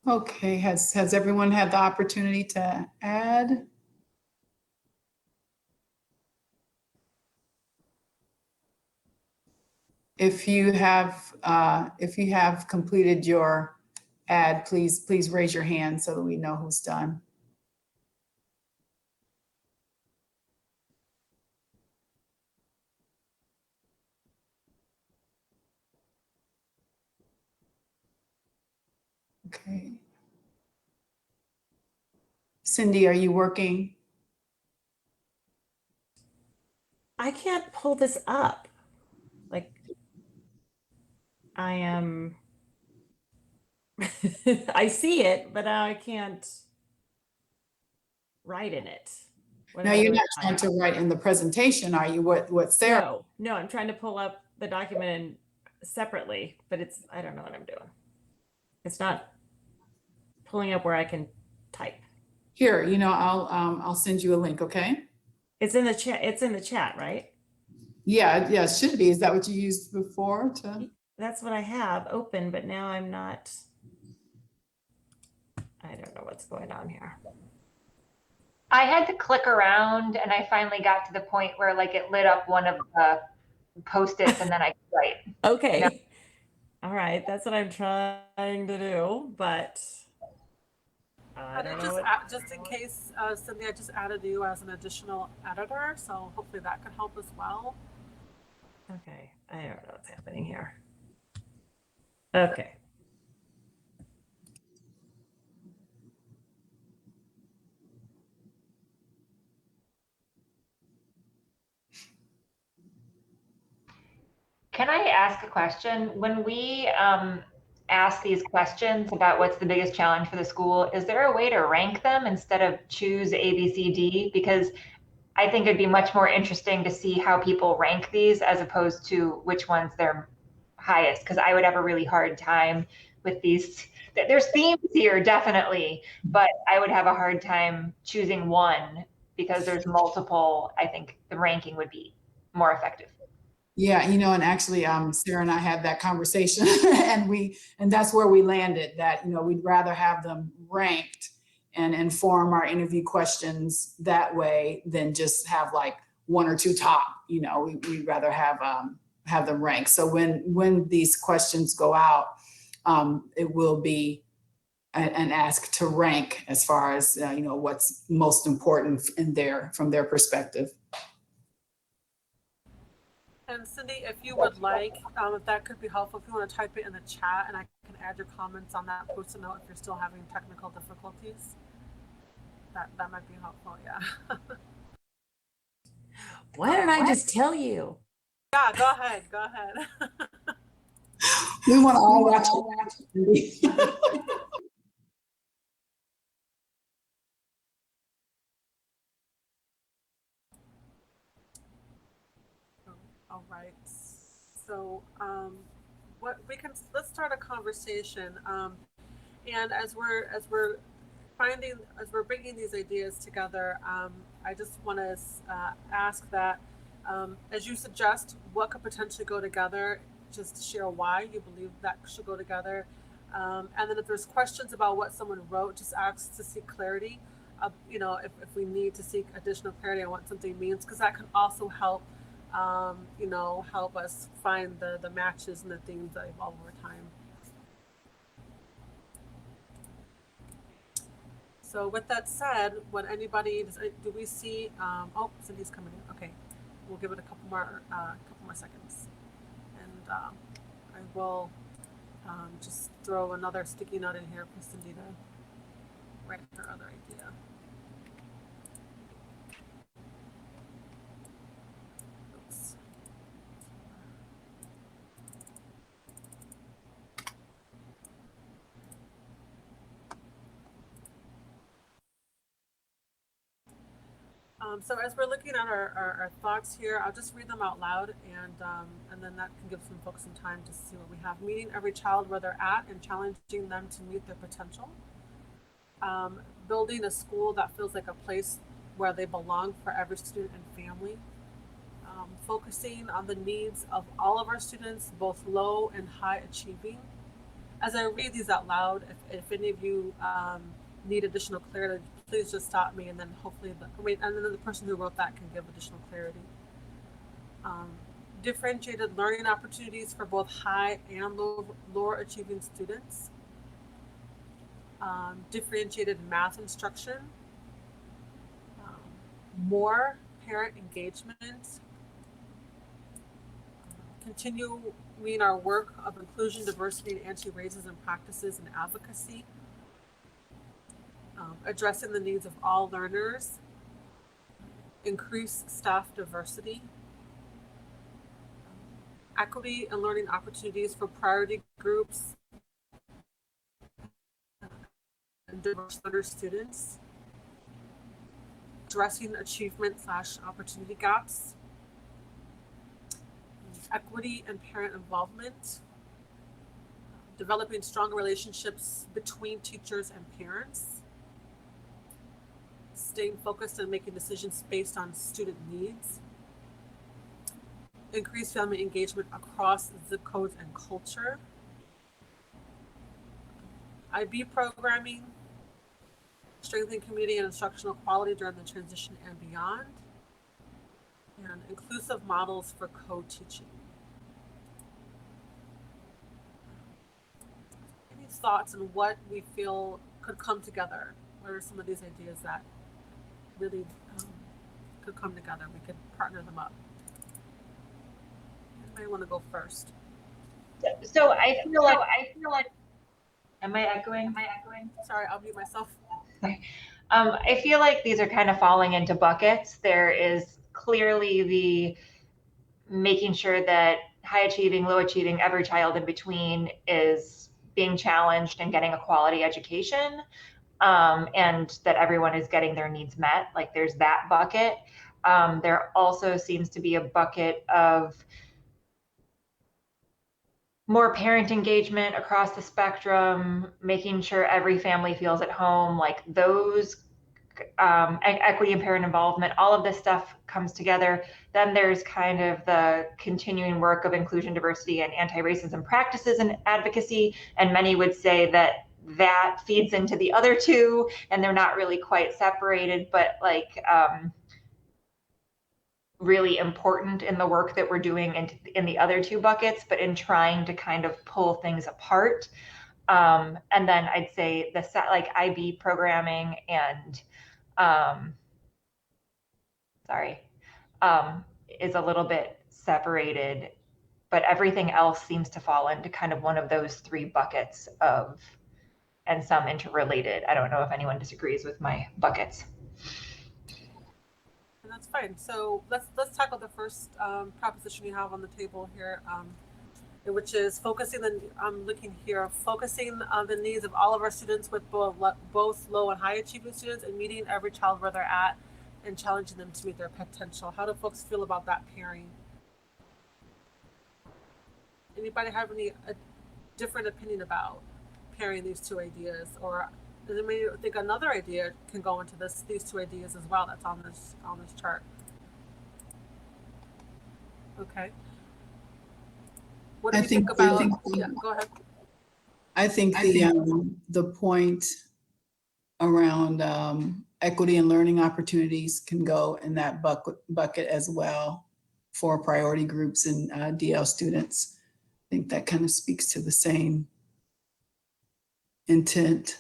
Okay, has everyone had the opportunity to add? If you have completed your add, please raise your hand so that we know who's done. Okay. Cindy, are you working? I can't pull this up. Like, I am, I see it, but I can't write in it. What Now, am I you're doing? not trying to write in the presentation, are you? What Sarah? No, I'm trying to pull up the document separately, but it's, I don't know what I'm doing. It's not pulling up where I can type. Here, I'll send you a link, okay? It's in the chat. It's in the chat, right? Yeah, it should be. Is that what you used before to? That's what I have open, but now I'm not. I don't know what's going on here. I had to click around and I finally got to the point where like it lit up one of the Post-its and then I could write. Okay. No. All right. That's what I'm trying to do, but I don't know. Just in case, Cindy, I just added you as an additional editor, so hopefully that could help as well. Okay. I don't know what's happening here. Okay. Can I ask a question? When we ask these questions about what's the biggest challenge for the school, is there a way to rank them instead of choose A, B, C, D? Because I think it'd be much more interesting to see how people rank these as opposed to which ones they're highest. Because I would have a really hard time with these. There's themes here, definitely, but I would have a hard time choosing one because there's multiple. I think the ranking would be more effective. Yeah, and actually, Sarah and I had that conversation and that's where we landed that, we'd rather have them ranked and inform our interview questions that way than just have like one or two top, we'd rather have them ranked. So when these questions go out, it will be an ask to rank as far as, what's most important from their perspective. And Cindy, if you would like, if that could be helpful, if you want to type it in the chat and I can add your comments on that post-it note if you're still having technical difficulties. That might be helpful, yeah. Why don't I just tell you? Yeah, go ahead. We want to all watch it. All right. So let's start a conversation. And as we're bringing these ideas together, I just want to ask that, as you suggest, what could potentially go together, just to share why you believe that should go together. And then if there's questions about what someone wrote, just ask to seek clarity. If we need to seek additional clarity on what something means, because that can also help, help us find the matches and the themes that evolve over time. So with that said, do we see, oh, Cindy's coming in. Okay, we'll give it a couple more seconds. And I will just throw another sticky note in here for Cindy to write her other idea. Oops. So as we're looking at our thoughts here, I'll just read them out loud, and then that can give some folks some time to see what we have. Meeting every child where they're at and challenging them to meet their potential. Building a school that feels like a place where they belong for every student and family. Focusing on the needs of all of our students, both low and high achieving. as I read these out loud, if any of you need additional clarity, please just stop me, and then hopefully, and then the person who wrote that can give additional clarity. Differentiated learning opportunities for both high and lower achieving students. Differentiated math instruction. More parent engagement. Continuing our work of inclusion, diversity, and anti-racism practices and advocacy. Addressing the needs of all learners. Increase staff diversity. Equity and learning opportunities for priority groups and diverse learner students. Addressing achievement/opportunity gaps. Equity and parent involvement. Developing strong relationships between teachers and parents. Staying focused and making decisions based on student needs. Increase family engagement across zip codes and culture. IB programming. Strengthening community and instructional quality during the transition and beyond. And inclusive models for co-teaching. Any thoughts on what we feel could come together? What are some of these ideas that really could come together? We could partner them up. Anybody want to go first? So I feel like, am I echoing? Sorry, I'll mute myself. I feel like these are kind of falling into buckets. There is clearly the making sure that high achieving, low achieving, every child in between is being challenged and getting a quality education, and that everyone is getting their needs met. Like there's that bucket. There also seems to be a bucket of more parent engagement across the spectrum, making sure every family feels at home, like those equity and parent involvement, all of this stuff comes together. Then there's kind of the continuing work of inclusion, diversity, and anti-racism practices and advocacy. And many would say that that feeds into the other two, and they're not really quite separated, but like really important in the work that we're doing in the other two buckets, but in trying to kind of pull things apart. And then I'd say the like IB programming and is a little bit separated, but everything else seems to fall into kind of one of those three buckets of, and some interrelated. I don't know if anyone disagrees with my buckets. And that's fine. So let's tackle the first proposition you have on the table here, which is focusing on the needs of all of our students with both low and high achieving students, and meeting every child where they're at and challenging them to meet their potential. How do folks feel about that pairing? Anybody have any different opinion about pairing these two ideas, or does anybody think another idea can go into these two ideas as well that's on this chart? Okay. What do you think about? Yeah, go ahead. I think the point around equity and learning opportunities can go in that bucket as well for priority groups and DL students. I think that kind of speaks to the same intent,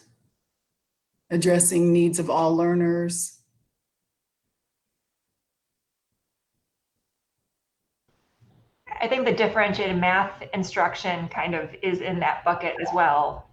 addressing needs of all learners. I think the differentiated math instruction kind of is in that bucket as well.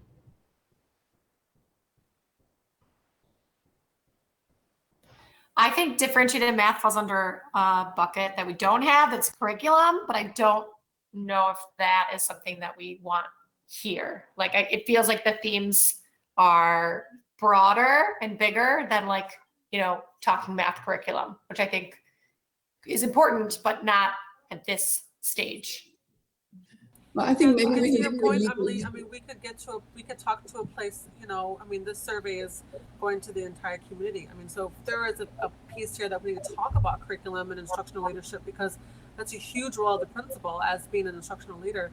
I think differentiated math falls under a bucket that we don't have, that's curriculum, but I don't know if that is something that we want here. Like it feels like the themes are broader and bigger than like, talking math curriculum, which I think is important, but not at this stage. Well, I think maybe to your point, Emily, we could talk to a place, this survey is going to the entire community. So if there is a piece here that we need to talk about curriculum and instructional leadership, because that's a huge role of the principal as being an instructional leader.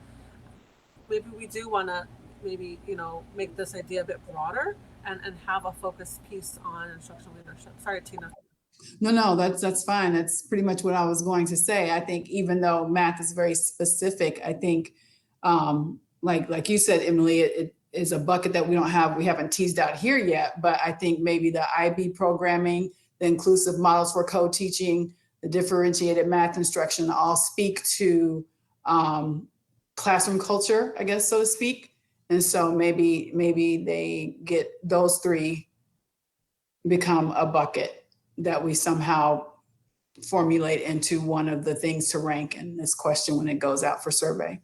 Maybe we do want to maybe, you know, make this idea a bit broader and have a focused piece on instructional leadership. Sorry, Tina. No, that's fine. That's pretty much what I was going to say. I think even though math is very specific, I think, like you said, Emily, it is a bucket that we haven't teased out here yet, but I think maybe the IB programming, the inclusive models for co-teaching, the differentiated math instruction all speak to classroom culture, I guess, so to speak. And so maybe they get those three become a bucket that we somehow formulate into one of the things to rank in this question when it goes out for survey.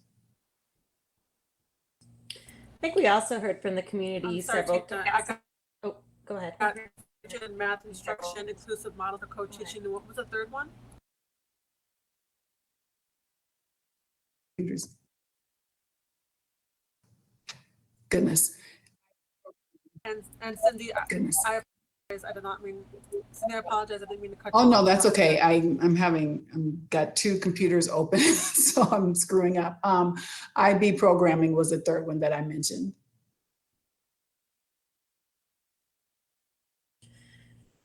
I think we also heard from the community I'm sorry, several. Tina, Oh, go ahead. math instruction, inclusive model for co-teaching, and what was the third one? Goodness. And Cindy, Goodness. I apologize. I did not mean. Cindy, I apologize. I didn't mean to cut. Oh, you no, off. that's okay. I'm got two computers open, so I'm screwing up. IB programming was the third one that I mentioned.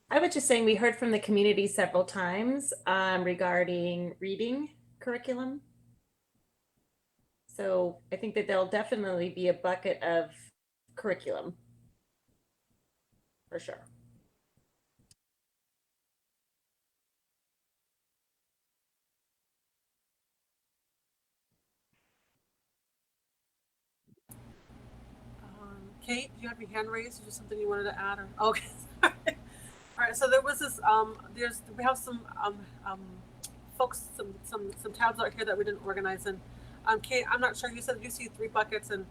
I was just saying we heard from the community several times regarding reading curriculum. So I think that there'll definitely be a bucket of curriculum for sure. Kate, do you have your hand raised? Is there something you wanted to add? Or okay. All right. So there was this. We have some folks, some tabs out here that we didn't organize. And Kate, I'm not sure. You said you see 3 buckets, and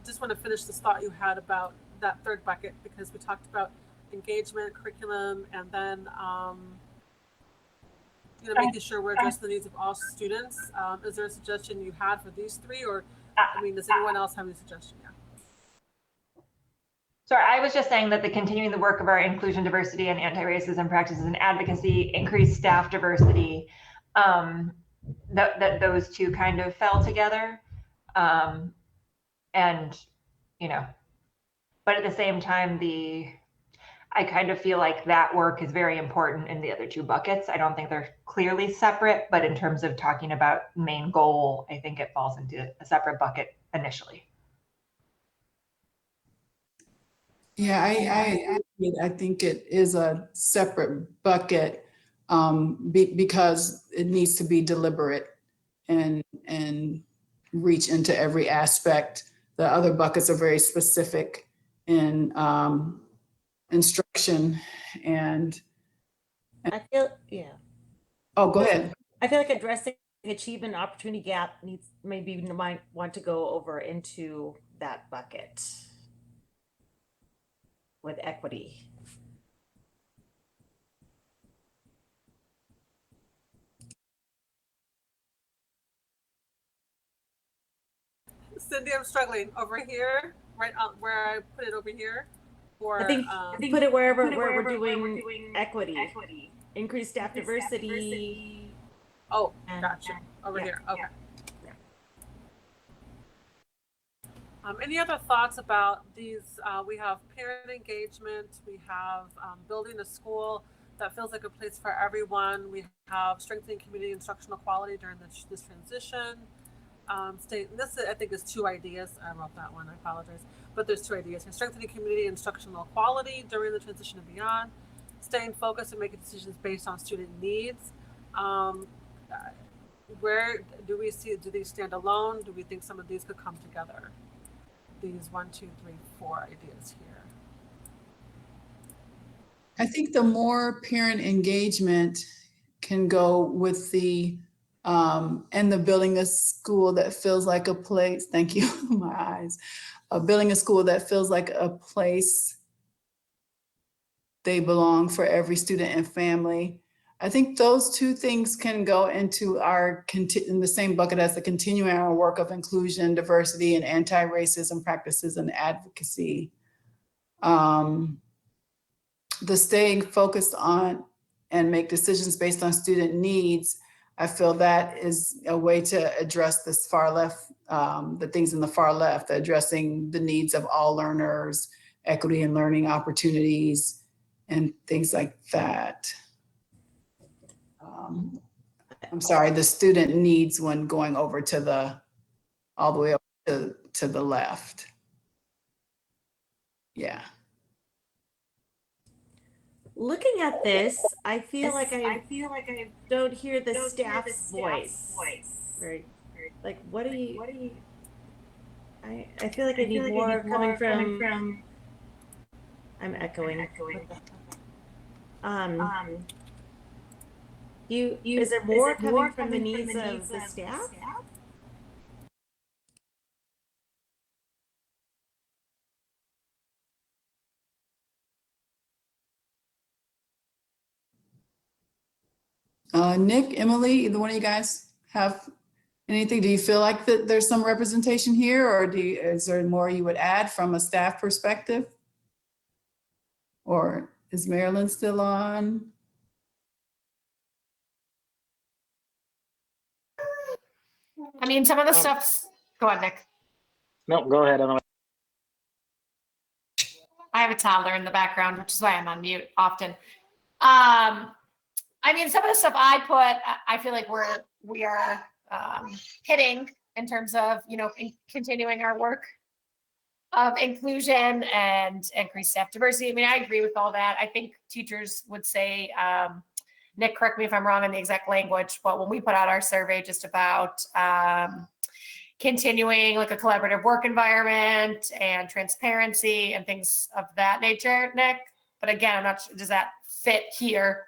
just want to finish this thought you had about that third bucket, because we talked about engagement, curriculum, and then making sure we're addressing the needs of all students. Is there a suggestion you had for these 3, or I mean, does anyone else have any suggestion? Yeah. Sorry, I was just saying that the continuing the work of our inclusion, diversity, and anti-racism practices and advocacy, increased staff diversity, that those 2 kind of fell together. And, but at the same time, I kind of feel like that work is very important in the other 2 buckets. I don't think they're clearly separate, but in terms of talking about main goal, I think it falls into a separate bucket initially. Yeah, I think it is a separate bucket because it needs to be deliberate and reach into every aspect. The other buckets are very specific in instruction and. I feel, yeah. Oh, go ahead. I feel like addressing achievement opportunity gap maybe you might want to go over into that bucket with equity. Cindy, I'm struggling over here, right where I put it over here. Or, I think put it where we're doing equity, increased staff diversity. Oh, gotcha. Over here. Okay. Yeah. Any other thoughts about these? We have parent engagement. We have building a school that feels like a place for everyone. We have strengthening community instructional quality during this transition. This I think is 2 ideas. I wrote that one. I apologize, but there's 2 ideas here: strengthening community instructional quality during the transition and beyond, staying focused and making decisions based on student needs. Where do we see? Do these stand alone? Do we think some of these could come together? These 1, 2, 3, 4 ideas here. I think the more parent engagement can go with the and the building a school that feels like a place. Thank you, my eyes. Building a school that feels like a place they belong for every student and family. I think those 2 things can go into in the same bucket as the continuing our work of inclusion, diversity, and anti-racism practices and advocacy. The staying focused on and make decisions based on student needs, I feel that is a way to address this far left the things in the far left, addressing the needs of all learners, equity and learning opportunities, and things like that. I'm sorry, the student needs one going over to the, all the way up to the left. Yeah. Looking at this, I feel like I don't hear the staff's voice. Right. Like, what do you? I feel like I need more coming from. I'm echoing. Is there more coming from the needs of the staff? Nick, Emily, either one of you guys have anything? Do you feel like that there's some representation here, or is there more you would add from a staff perspective? Or is Marilyn still on? I mean, some of the stuff's, go on, Nick. No, go ahead, Emily. I have a toddler in the background, which is why I'm on mute often. I mean, some of the stuff I put, I feel like we are hitting in terms of, you know, continuing our work of inclusion and increased staff diversity. I mean, I agree with all that. I think teachers would say, Nick, correct me if I'm wrong on the exact language, but when we put out our survey just about continuing like a collaborative work environment and transparency and things of that nature, Nick. But again, I'm not sure, does that fit here?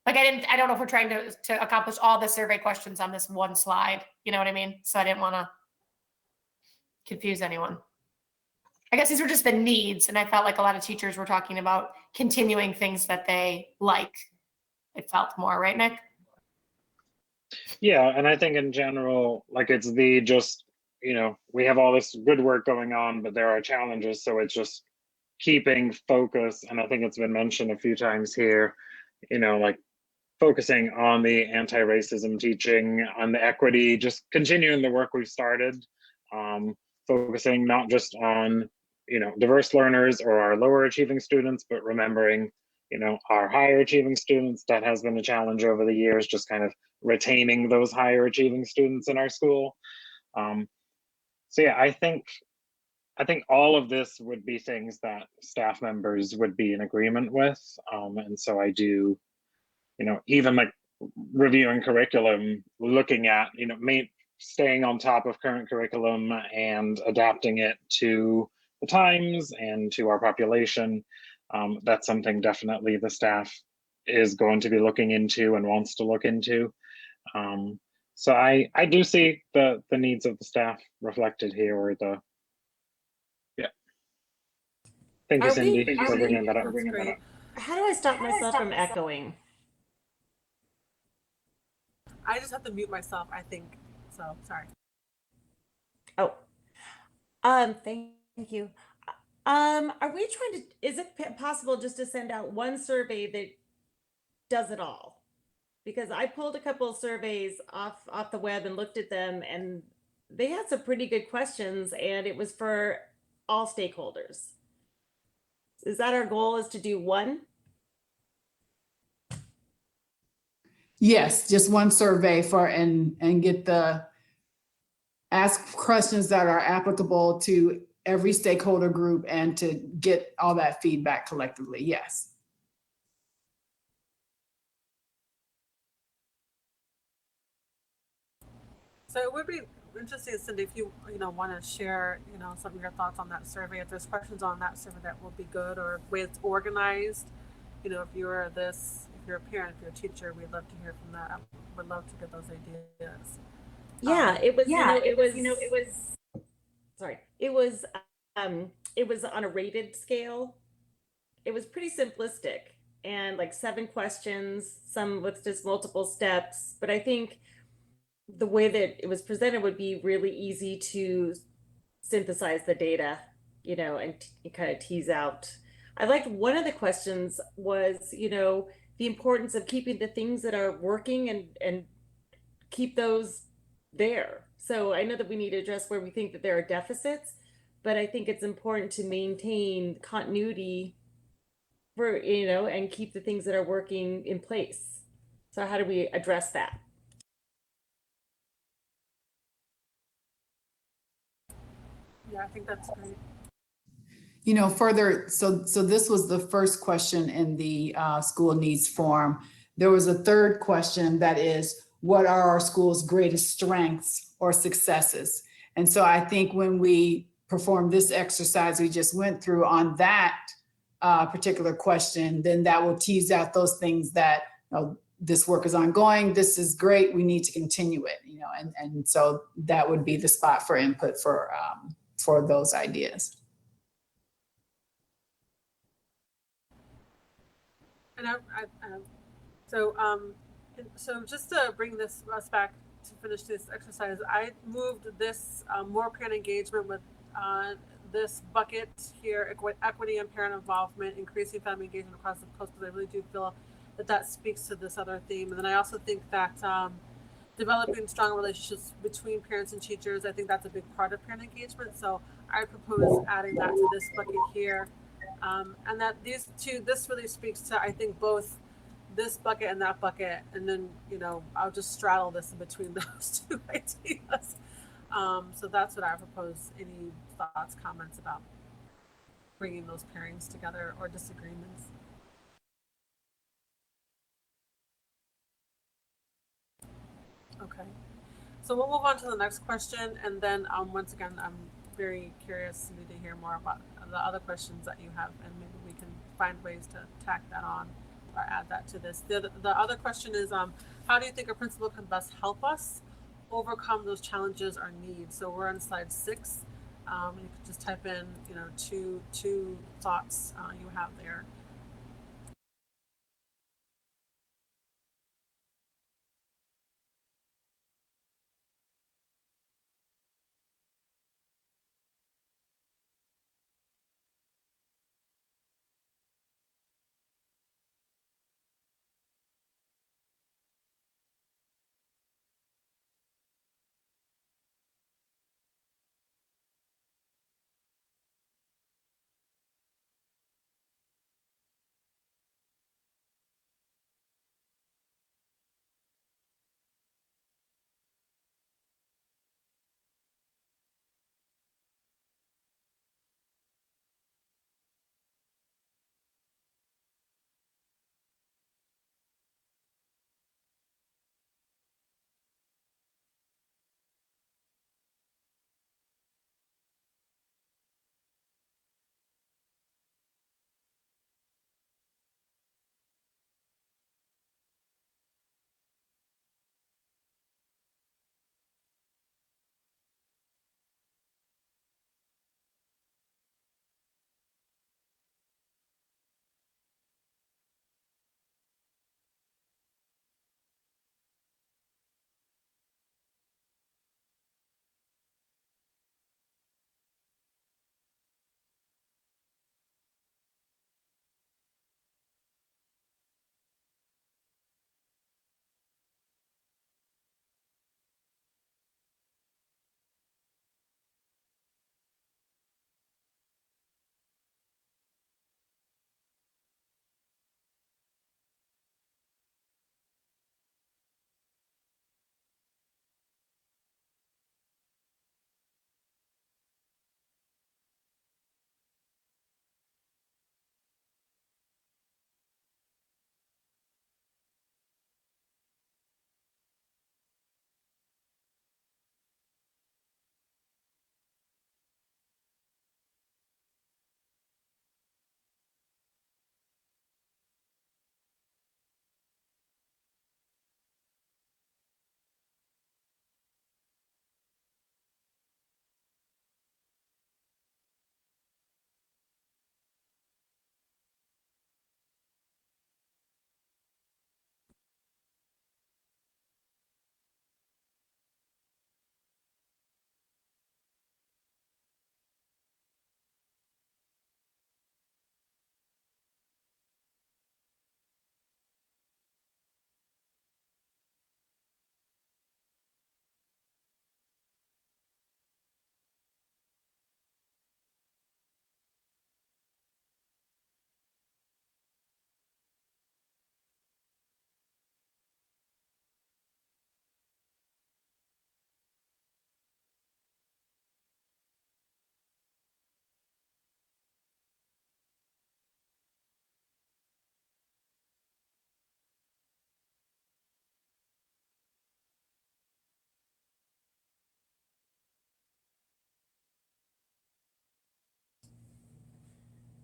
Like I don't know if we're trying to accomplish all the survey questions on this one slide. You know what I mean? So I didn't want to confuse anyone. I guess these were just the needs. And I felt like a lot of teachers were talking about continuing things that they like. It felt more, right, Nick? Yeah, and I think in general, like it's the just, you know, we have all this good work going on, but there are challenges. So it's just keeping focus. And I think it's been mentioned a few times here, you know, like focusing on the anti-racism teaching, on the equity, just continuing the work we've started, focusing not just on, you know, diverse learners or our lower achieving students, but remembering, you know, our higher achieving students. That has been a challenge over the years, just kind of retaining those higher achieving students in our school. So yeah, I think all of this would be things that staff members would be in agreement with. And so I do, you know, even like reviewing curriculum, looking at, you know, staying on top of current curriculum and adapting it to the times and to our population. That's something definitely the staff is going to be looking into and wants to look into. So I do see the needs of the staff reflected here, or the, yeah. Thank you, Cindy, for bringing that up. How do I stop myself from echoing? I just have to mute myself, I think. So sorry. Oh, thank you. Are we trying to, is it possible just to send out one survey that does it all? Because I pulled a couple of surveys off the web and looked at them, and they had some pretty good questions, and it was for all stakeholders. Is that our goal, is to do one? Yes, just one survey and get ask questions that are applicable to every stakeholder group and to get all that feedback collectively. Yes. So it would be interesting, Cindy, if you want to share, some of your thoughts on that survey. If there's questions on that survey that will be good, or the way it's organized. If you're a parent, if you're a teacher, we'd love to hear from that. I would love to get those ideas. Yeah, it was on a rated scale. It was pretty simplistic and like 7 questions, some with just multiple steps. But I think the way that it was presented would be really easy to synthesize the data, and kind of tease out. I liked one of the questions was, the importance of keeping the things that are working and keep those there. So I know that we need to address where we think that there are deficits, but I think it's important to maintain continuity for, and keep the things that are working in place. So how do we address that? Yeah, I think that's great. Further, so this was the first question in the school needs form. There was a third question that is, what are our school's greatest strengths or successes? And so I think when we perform this exercise we just went through on that particular question, then that will tease out those things that, this work is ongoing, this is great, we need to continue it, and so that would be the spot for input for those ideas. And so just to bring us back to finish this exercise, I moved this more parent engagement with this bucket here, equity and parent involvement, increasing family engagement across the coast, because I really do feel that speaks to this other theme. And then I also think that developing strong relationships between parents and teachers, I think that's a big part of parent engagement. So I propose adding that to this bucket here. And that this really speaks to, I think, both this bucket and that bucket. And then, I'll just straddle this in between those two ideas. So that's what I propose. Any thoughts, comments about bringing those pairings together or disagreements? Okay. So we'll move on to the next question. And then once again, I'm very curious to hear more about the other questions that you have, and maybe we can find ways to tack that on or add that to this. The other question is, how do you think a principal can best help us overcome those challenges or needs? So we're on slide 6. You could just type in, two thoughts you have there.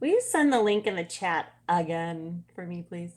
Will you send the link in the chat again for me, please?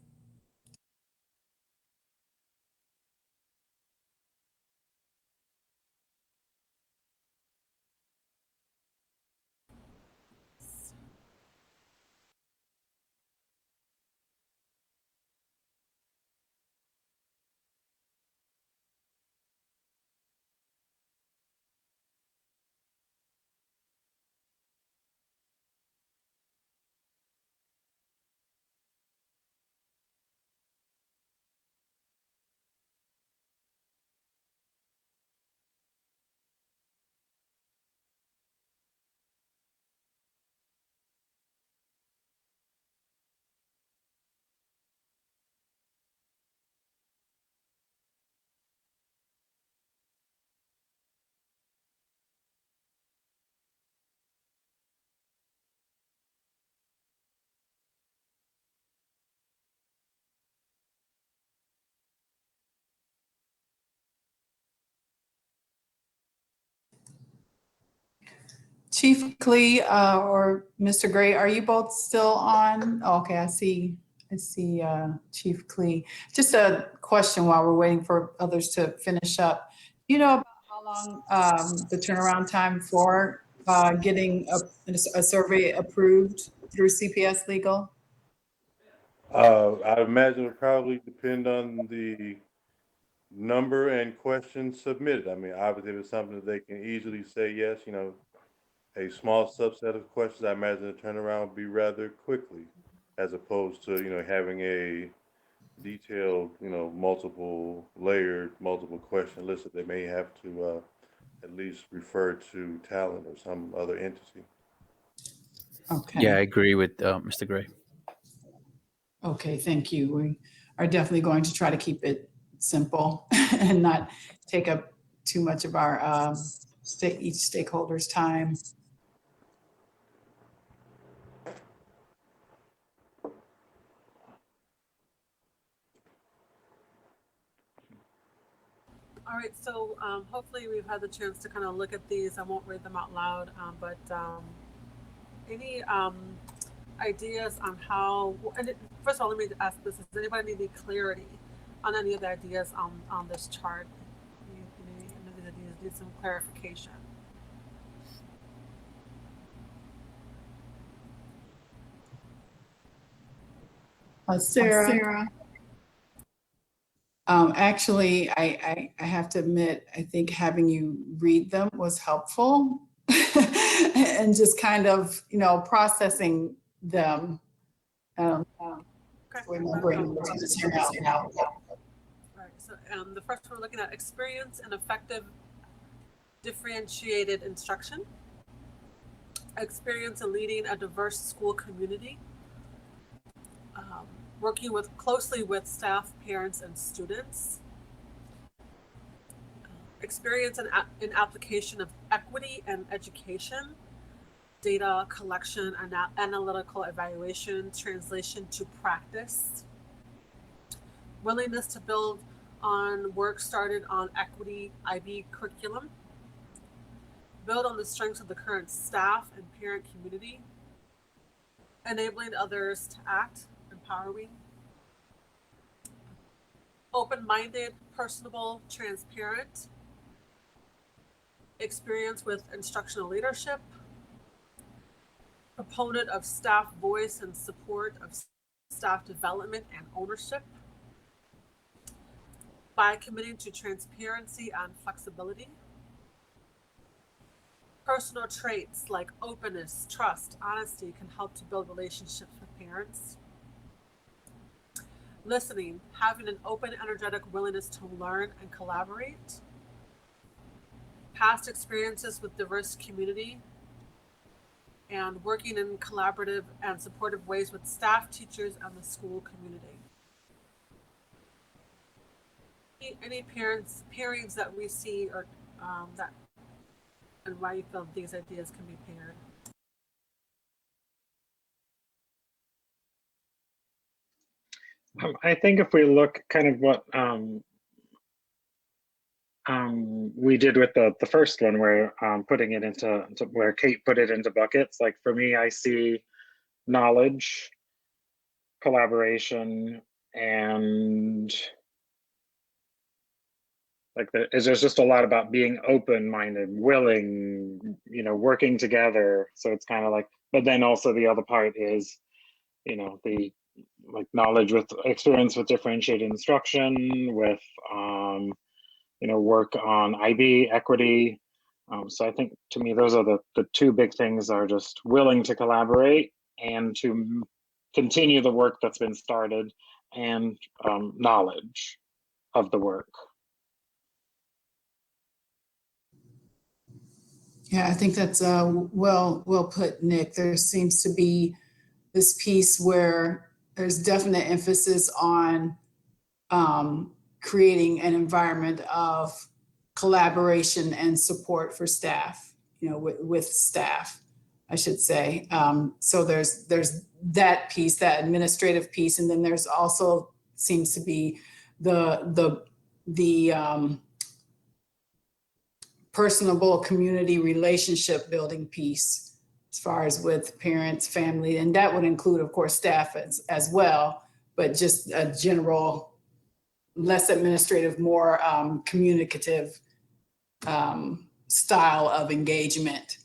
Chief Clee or Mr. Gray, are you both still on? Okay, I see Chief Clee. Just a question while we're waiting for others to finish up. Do you know about how long the turnaround time for getting a survey approved through CPS Legal? I imagine it probably depend on the number and questions submitted. I mean, obviously, if it's something that they can easily say yes, a small subset of questions, I imagine the turnaround would be rather quickly, as opposed to, having a detailed, multiple layered, multiple question list that they may have to at least refer to talent or some other entity. Okay. Yeah, I agree with Mr. Gray. Okay, thank you. We are definitely going to try to keep it simple and not take up too much of our each stakeholder's time. All right, so hopefully we've had the chance to kind of look at these. I won't read them out loud, but any ideas on how, first of all, let me ask this, does anybody need any clarity on any of the ideas on this chart? Any of the ideas need some clarification? Sarah. Actually, I have to admit, I think having you read them was helpful and just kind of, processing them. Okay. Way my brain was just here now. All right, so the first one we're looking at, experience and effective differentiated instruction, experience in leading a diverse school community, working closely with staff, parents, and students, experience in application of equity and education, data collection and analytical evaluation, translation to practice, willingness to build on work started on equity IB curriculum, build on the strengths of the current staff and parent community, enabling others to act, empowering, open-minded, personable, transparent, experience with instructional leadership, proponent of staff voice and support of staff development and ownership, by committing to transparency and flexibility, personal traits like openness, trust, honesty can help to build relationships with parents, listening, having an open, energetic willingness to learn and collaborate, past experiences with diverse community, and working in collaborative and supportive ways with staff, teachers, and the school community. Any pairings that we see or that, and why you feel these ideas can be paired? I think if we look kind of what we did with the first one, where putting it into where Kate put it into buckets. Like for me, I see knowledge, collaboration, and like there's just a lot about being open-minded, willing, working together. So it's kind of like, but then also the other part is, the like knowledge with experience with differentiated instruction, with work on IB equity. So I think to me, those are the two big things are just willing to collaborate and to continue the work that's been started, and knowledge of the work. Yeah, I think that's well put, Nick. There seems to be this piece where there's definite emphasis on creating an environment of collaboration and support for staff, with staff, I should say. So there's that piece, that administrative piece, and then there's also seems to be the personable community relationship building piece, as far as with parents, family, and that would include, of course, staff as well, but just a general, less administrative, more communicative style of engagement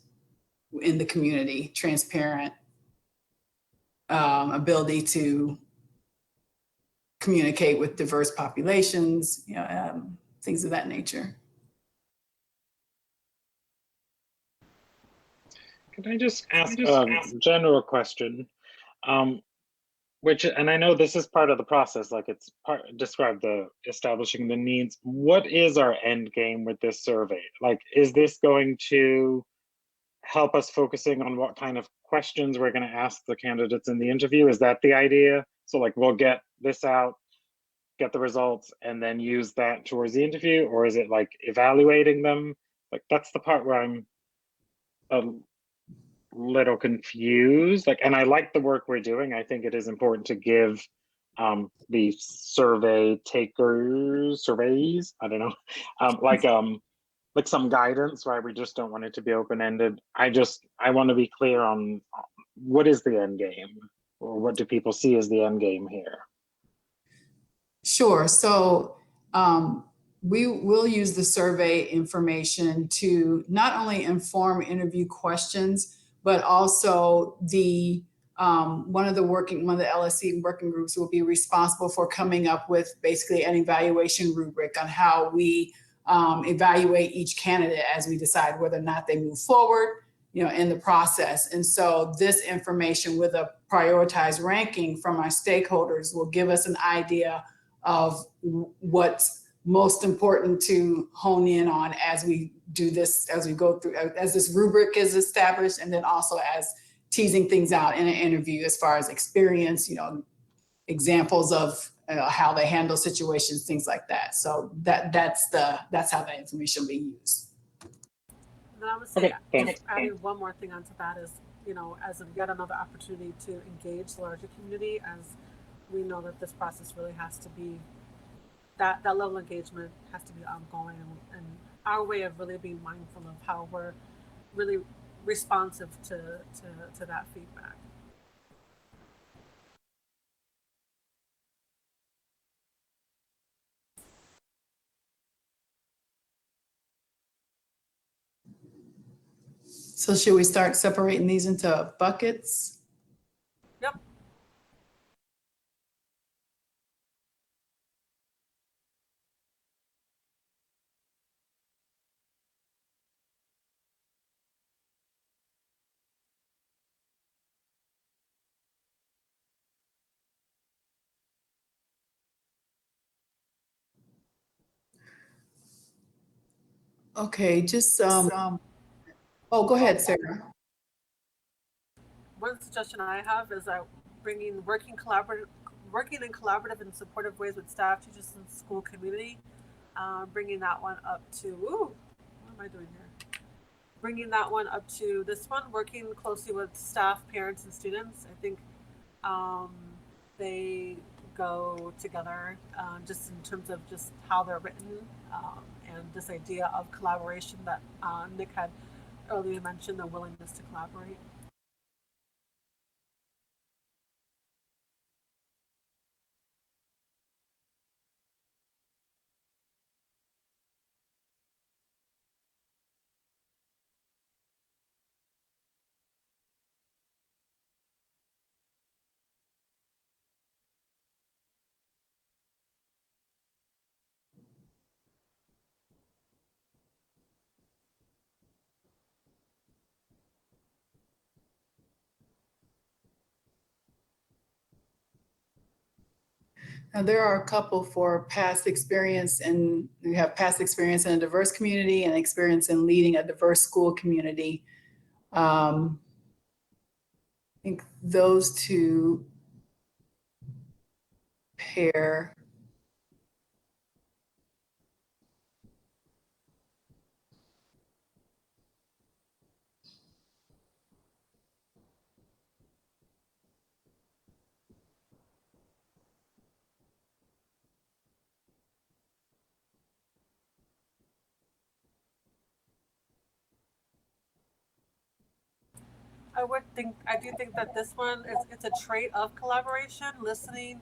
in the community, transparent, ability to communicate with diverse populations, things of that nature. Can I just ask a general question? And I know this is part of the process, like it's describe the establishing the needs. What is our end game with this survey? Like, is this going to help us focusing on what kind of questions we're going to ask the candidates in the interview? Is that the idea? So like, we'll get this out, get the results, and then use that towards the interview? Or is it like evaluating them? Like, that's the part where I'm a little confused. Like, and I like the work we're doing. I think it is important to give the surveys, I don't know, like some guidance, right? We just don't want it to be open-ended. I want to be clear on what is the end game, or what do people see as the end game here? Sure. So we will use the survey information to not only inform interview questions, but also one of the LSC working groups will be responsible for coming up with basically an evaluation rubric on how we evaluate each candidate as we decide whether or not they move forward, in the process. And so this information with a prioritized ranking from our stakeholders will give us an idea of what's most important to hone in on as we do this, as we go through, as this rubric is established, and then also as teasing things out in an interview as far as experience, examples of how they handle situations, things like that. So that's how that information will be used. And then I would say, Okay, just adding one more thing onto that is, as yet another opportunity to engage the larger community, as we know that this process really has to be, that level of engagement has to be ongoing, and our way of really being mindful of how we're really responsive to that feedback. So should we start separating these into buckets? Yep. Okay, just oh, go ahead, Sarah. One suggestion I have is that working in collaborative and supportive ways with staff, teachers, and school community. Bringing that one up to, what am I doing here? Bringing that one up to this one, working closely with staff, parents, and students. I think they go together, just in terms of just how they're written, and this idea of collaboration that Nick had earlier mentioned, the willingness to collaborate. Now, there are a couple for past experience, and we have past experience in a diverse community and experience in leading a diverse school community. I think those two pair. I do think that this one is, it's a trait of collaboration, listening,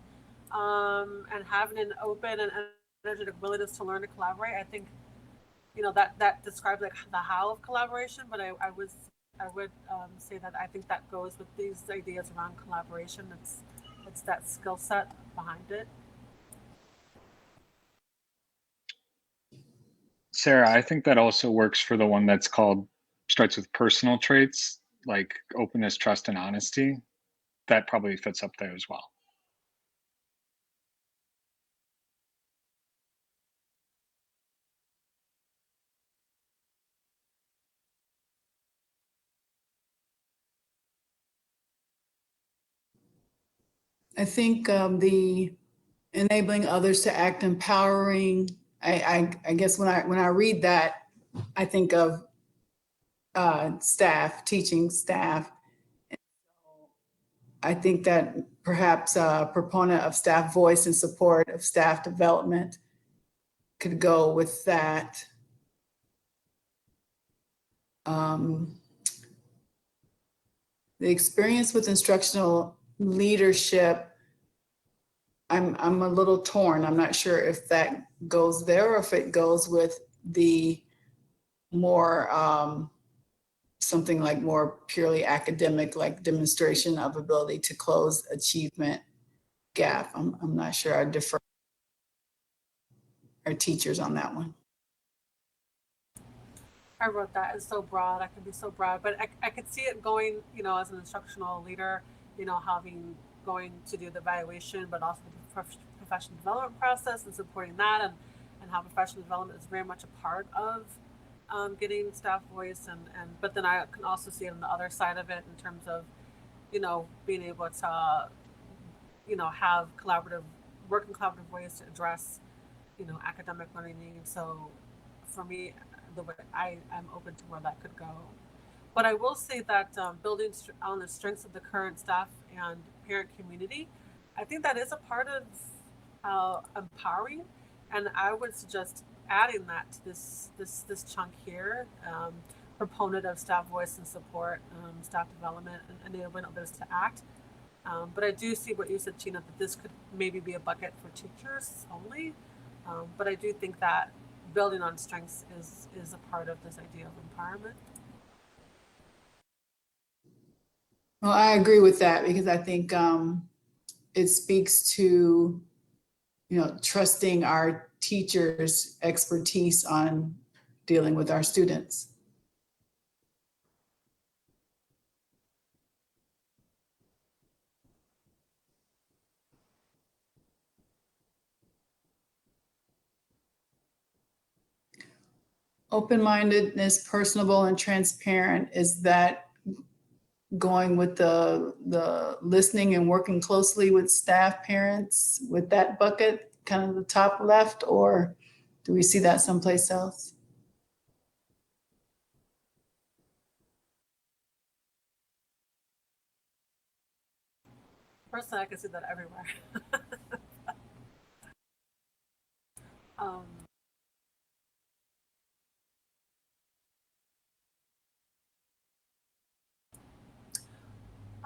and having an open and energetic willingness to learn to collaborate. I think, that describes like the how of collaboration, but I would say that I think that goes with these ideas around collaboration. It's that skill set behind it. Sarah, I think that also works for the one that's called, starts with personal traits like openness, trust, and honesty. That probably fits up there as well. I think the enabling others to act empowering. I guess when I read that, I think of staff, teaching staff. I think that perhaps a proponent of staff voice and support of staff development could go with that. The experience with instructional leadership, I'm a little torn. I'm not sure if that goes there or if it goes with the more something like more purely academic, like demonstration of ability to close achievement gap. I'm not sure. I defer our teachers on that one. I wrote that. It's so broad. I could be so broad, but I could see it going, as an instructional leader, having going to do the evaluation, but also the professional development process and supporting that, and how professional development is very much a part of getting staff voice, but then I can also see it on the other side of it in terms of, being able to, have work in collaborative ways to address, academic learning needs. So for me, the way I'm open to where that could go. But I will say that building on the strengths of the current staff and parent community, I think that is a part of empowering, and I would suggest adding that to this chunk here. Proponent of staff voice and support, staff development, and enabling others to act. But I do see what you said, Tina, that this could maybe be a bucket for teachers only. But I do think that building on strengths is a part of this idea of empowerment. Well, I agree with that because I think it speaks to, trusting our teachers' expertise on dealing with our students. Open-mindedness, personable and transparent, is that going with the listening and working closely with staff, parents, with that bucket, kind of the top left, or do we see that someplace else? Personally, I can see that everywhere.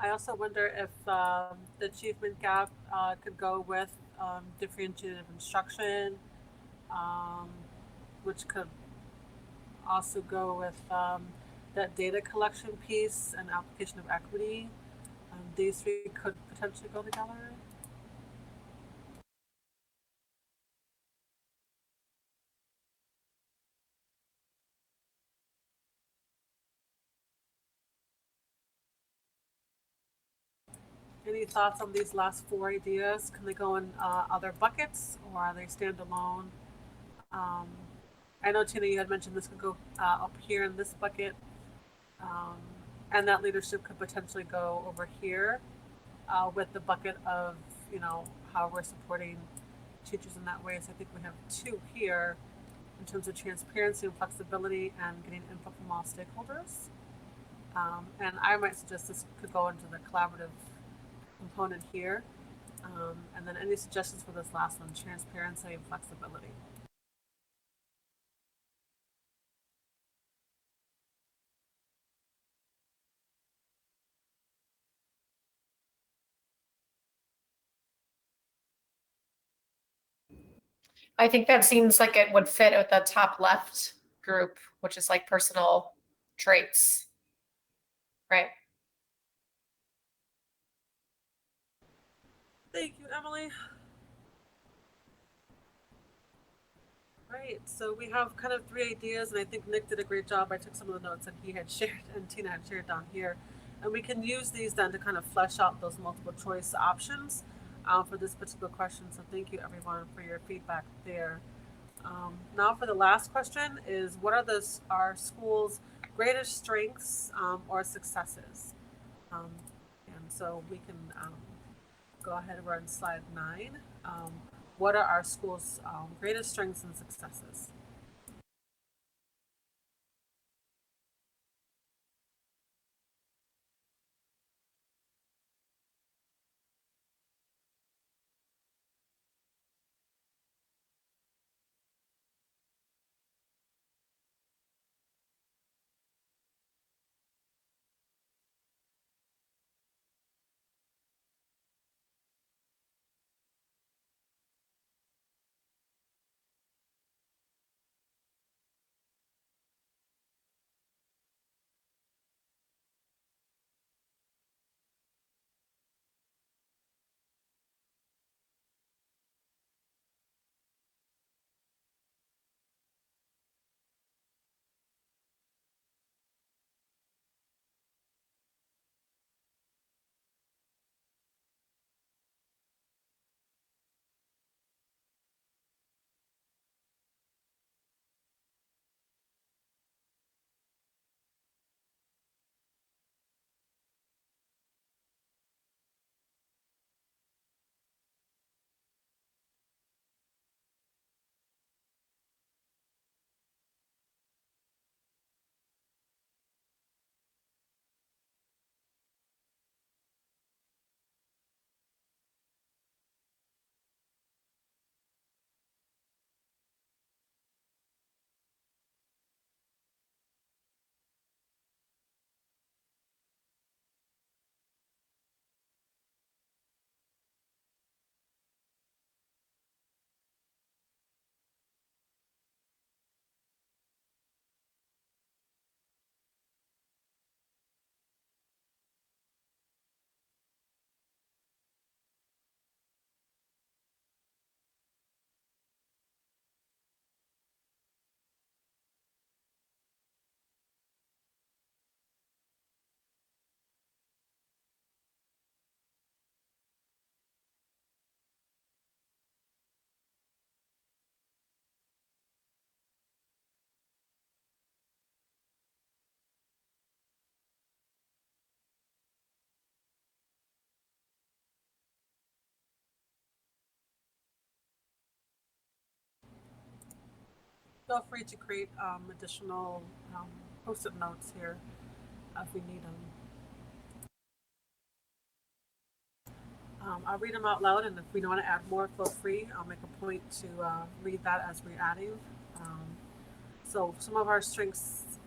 I also wonder if the achievement gap could go with differentiated instruction, which could also go with that data collection piece and application of equity. These three could potentially go together. Any thoughts on these last 4 ideas? Can they go in other buckets, or are they standalone? I know, Tina, you had mentioned this could go up here in this bucket, and that leadership could potentially go over here with the bucket of, how we're supporting teachers in that way. So I think we have 2 here in terms of transparency and flexibility and getting input from all stakeholders. And I might suggest this could go into the collaborative component here. And then any suggestions for this last one, transparency and flexibility? I think that seems like it would fit with the top left group, which is like personal traits, right? Thank you, Emily. Right, so we have kind of 3 ideas, and I think Nick did a great job. I took some of the notes that he had shared and Tina had shared down here. And we can use these then to kind of flesh out those multiple choice options for this particular question. So thank you, everyone, for your feedback there. Now for the last question is, what are our school's greatest strengths or successes? And so we can go ahead and run slide 9. What are our school's greatest strengths and successes? Feel free to create additional post-it notes here if we need them. I'll read them out loud, and if we want to add more, feel free. I'll make a point to read that as we're adding. So some of our strengths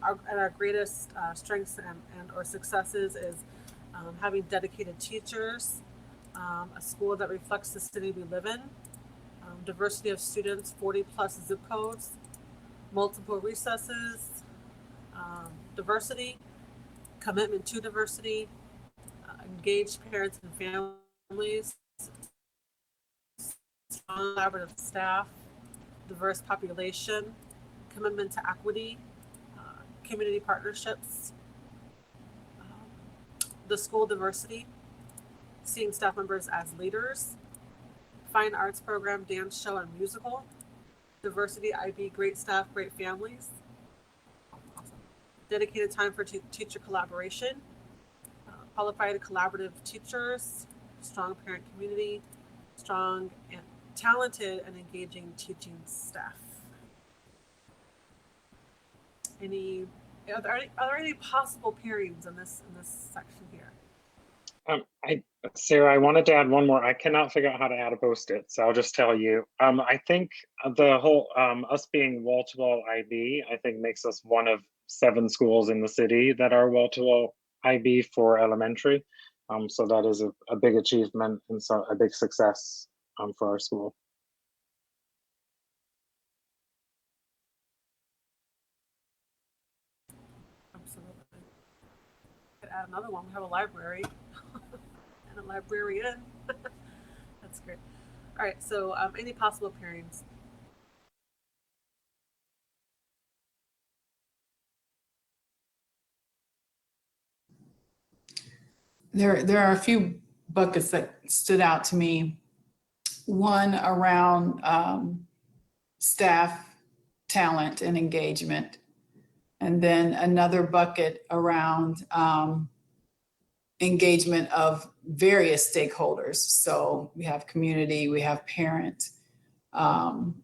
our greatest strengths and or successes is having dedicated teachers, a school that reflects the city we live in, diversity of students, 40 plus zip codes, multiple recesses, diversity, commitment to diversity, engaged parents and families, strong collaborative staff, diverse population, commitment to equity, community partnerships, the school diversity, seeing staff members as leaders, fine arts program, dance show, and musical, diversity, IB, great staff, great families, dedicated time for teacher collaboration, qualified collaborative teachers, strong parent community, strong and talented and engaging teaching staff. Are there any possible pairings in this section here? Sarah, I wanted to add one more. I cannot figure out how to add a post-it, so I'll just tell you. I think the whole us being wall-to-wall IB, I think makes us one of 7 schools in the city that are wall-to-wall IB for elementary. So that is a big achievement and so a big success for our school. Absolutely. Could add another one. We have a library and a librarian. That's great. All right. So, any possible pairings? There are a few buckets that stood out to me. One around staff talent and engagement. And then another bucket around engagement of various stakeholders. So we have community, we have parent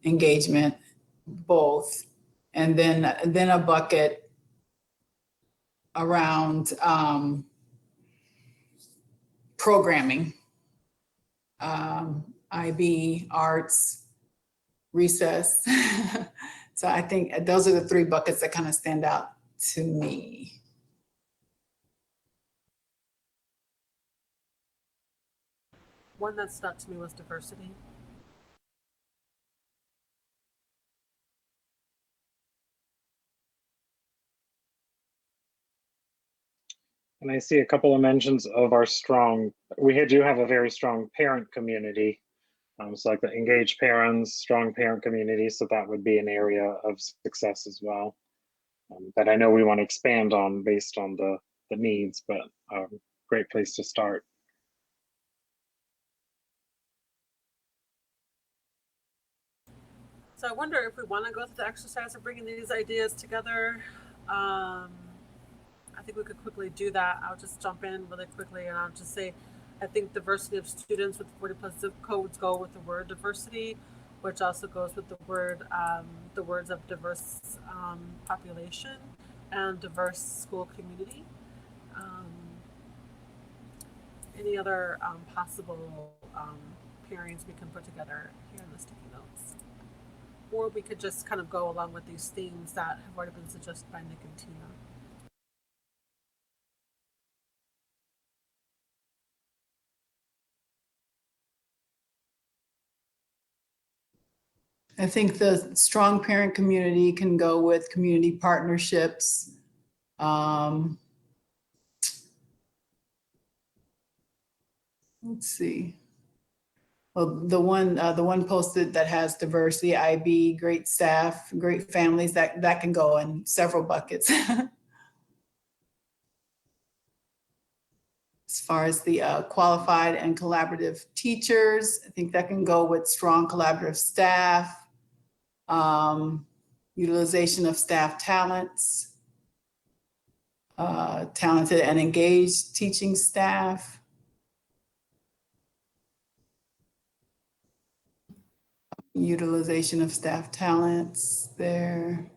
engagement, both. And then a bucket around programming, IB, arts, recess. So I think those are the 3 buckets that kind of stand out to me. One that stuck to me was diversity. And I see a couple of mentions of our we do have a very strong parent community. So like the engaged parents, strong parent community. So that would be an area of success as well. That I know we want to expand on based on the needs, but great place to start. So I wonder if we want to go through the exercise of bringing these ideas together. I think we could quickly do that. I'll just jump in really quickly and I'll just say, I think diversity of students with 40+ zip codes go with the word diversity, which also goes with the words of diverse population and diverse school community. Any other possible pairings we can put together here in the sticky notes? Or we could just kind of go along with these themes that have already been suggested by Nick and Tina. I think the strong parent community can go with community partnerships. Let's see. Well, the one posted that has diversity, IB, great staff, great families, that can go in several buckets. As far as the qualified and collaborative teachers, I think that can go with strong collaborative staff, utilization of staff talents, talented and engaged teaching staff. Utilization of staff talents there.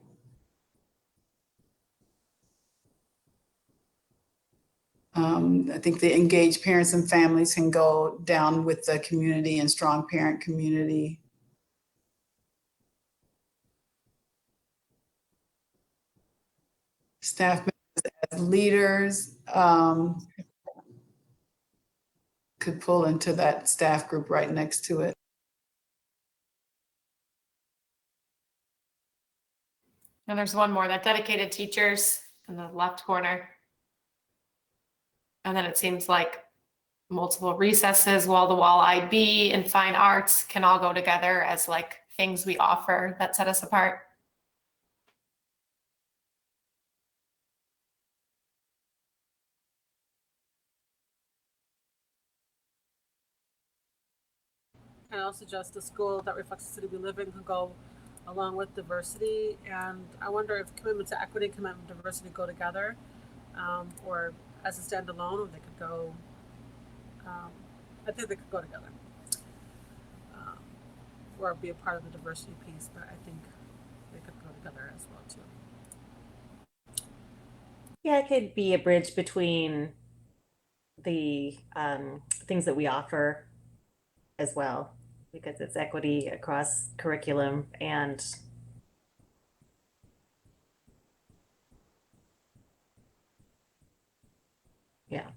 I think the engaged parents and families can go down with the community and strong parent community. Staff members as leaders could pull into that staff group right next to it. And there's one more, that dedicated teachers in the left corner. And then it seems like multiple recesses, wall-to-wall IB, and fine arts can all go together as like things we offer that set us apart. and I'll suggest a school that reflects the city we live in can go along with diversity. And I wonder if commitment to equity and commitment to diversity go together, or as a standalone, or they could go, I think they could go together, or be a part of the diversity piece, but I think they could go together as well too. Yeah, it could be a bridge between the things that we offer as well, because it's equity across curriculum and yeah.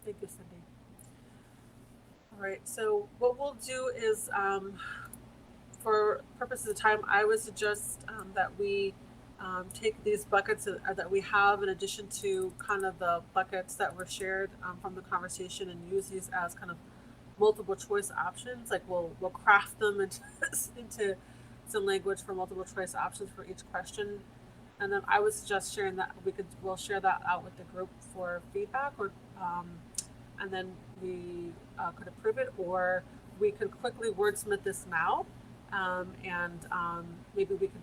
Thank you, Cindy. All right, so what we'll do is, for purposes of time, I would suggest that we take these buckets that we have in addition to kind of the buckets that were shared from the conversation, and use these as kind of multiple choice options. Like we'll craft them into some language for multiple choice options for each question. And then I would suggest sharing that we'll share that out with the group for feedback, or and then we could approve it, or we could quickly wordsmith this now, and maybe we could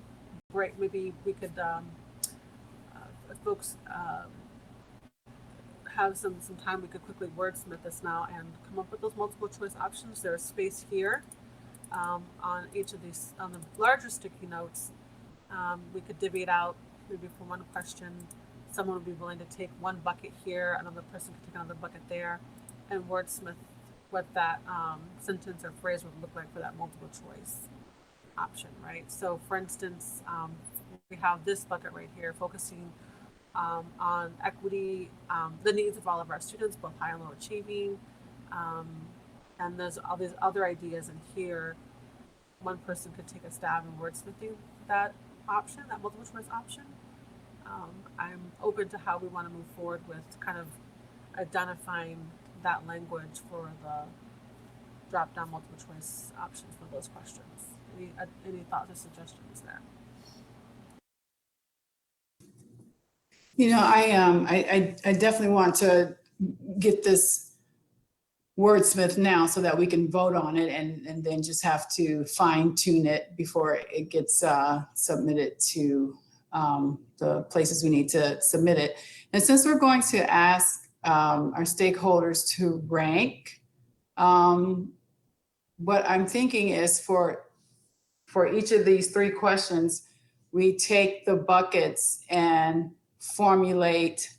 if folks have some time, we could quickly wordsmith this now and come up with those multiple choice options. There's space here on each of these, on the larger sticky notes. We could divvy it out maybe for one question. Someone would be willing to take one bucket here, another person could take another bucket there, and wordsmith what that sentence or phrase would look like for that multiple choice option, right? So for instance, we have this bucket right here focusing on equity, the needs of all of our students, both high and low achieving, and there's all these other ideas in here. One person could take a stab in wordsmithing that option, that multiple choice option. I'm open to how we want to move forward with kind of identifying that language for the drop down multiple choice options for those questions. Any thoughts or suggestions there? You know, I definitely want to get this wordsmith now so that we can vote on it, and then just have to fine tune it before it gets submitted to the places we need to submit it. And since we're going to ask our stakeholders to rank, what I'm thinking is for each of these three questions, we take the buckets and formulate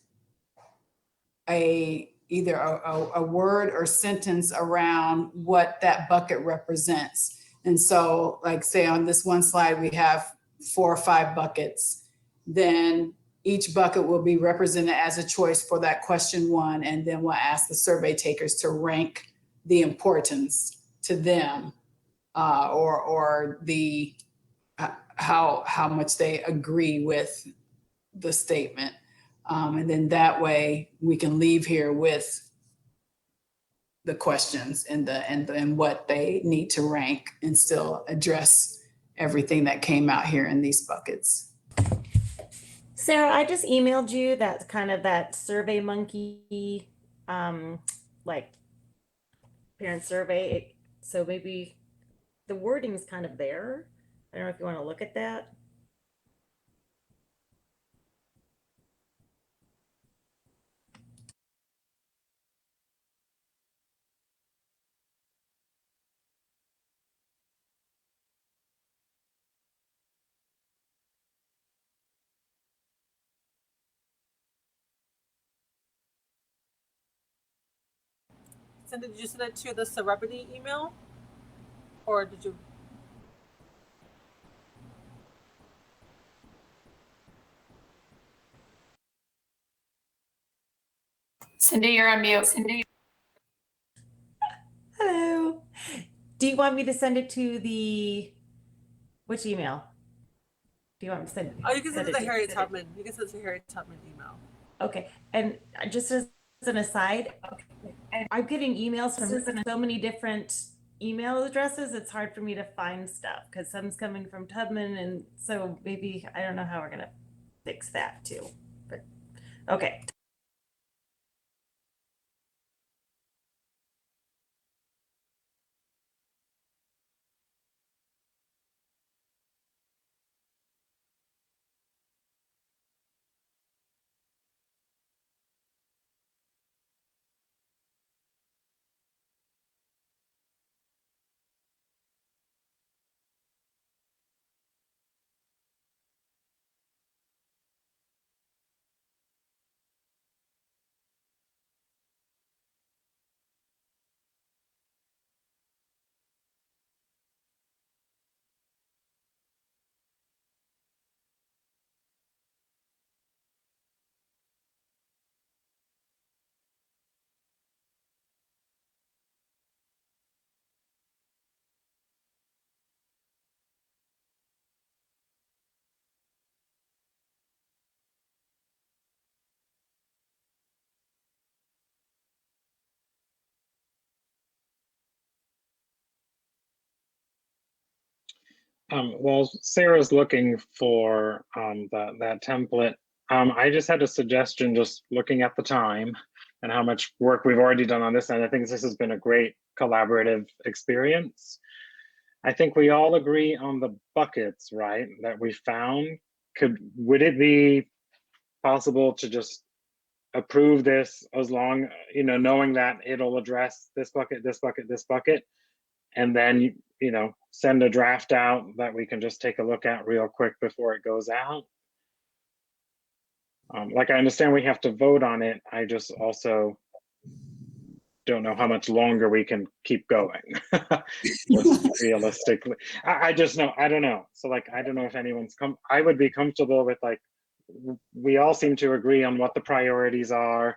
either a word or sentence around what that bucket represents. And so, like, say on this one slide, we have 4 or 5 buckets. Then each bucket will be represented as a choice for that question 1. And then we'll ask the survey takers to rank the importance to them, or the how much they agree with the statement. And then that way we can leave here with the questions and what they need to rank, and still address everything that came out here in these buckets. Sarah, I just emailed you that kind of that Survey Monkey, like parent survey. So maybe the wording's kind of there. I don't know if you want to look at that. Cindy, did you send it to the celebrity email, or did you? Cindy, you're on mute. Cindy. Hello. Do you want me to send it to which email? Do you want me to send? Oh, you can send it to Harriet Tubman. You can send it to Harriet Tubman email. Okay. And just as an aside, I'm getting emails from so many different email addresses. It's hard for me to find stuff because some's coming from Tubman, and so maybe I don't know how we're gonna fix that too. But okay. While Sarah's looking for that template, I just had a suggestion, just looking at the time and how much work we've already done on this, and I think this has been a great collaborative experience. I think we all agree on the buckets, right, that we found. Would it be possible to just approve this as long, knowing that it'll address this bucket, this bucket, this bucket, and then, send a draft out that we can just take a look at real quick before it goes out? Like, I understand we have to vote on it. I just also don't know how much longer we can keep going. Just realistically, I just know, I don't know. So like, I don't know if anyone's I would be comfortable with, like, we all seem to agree on what the priorities are.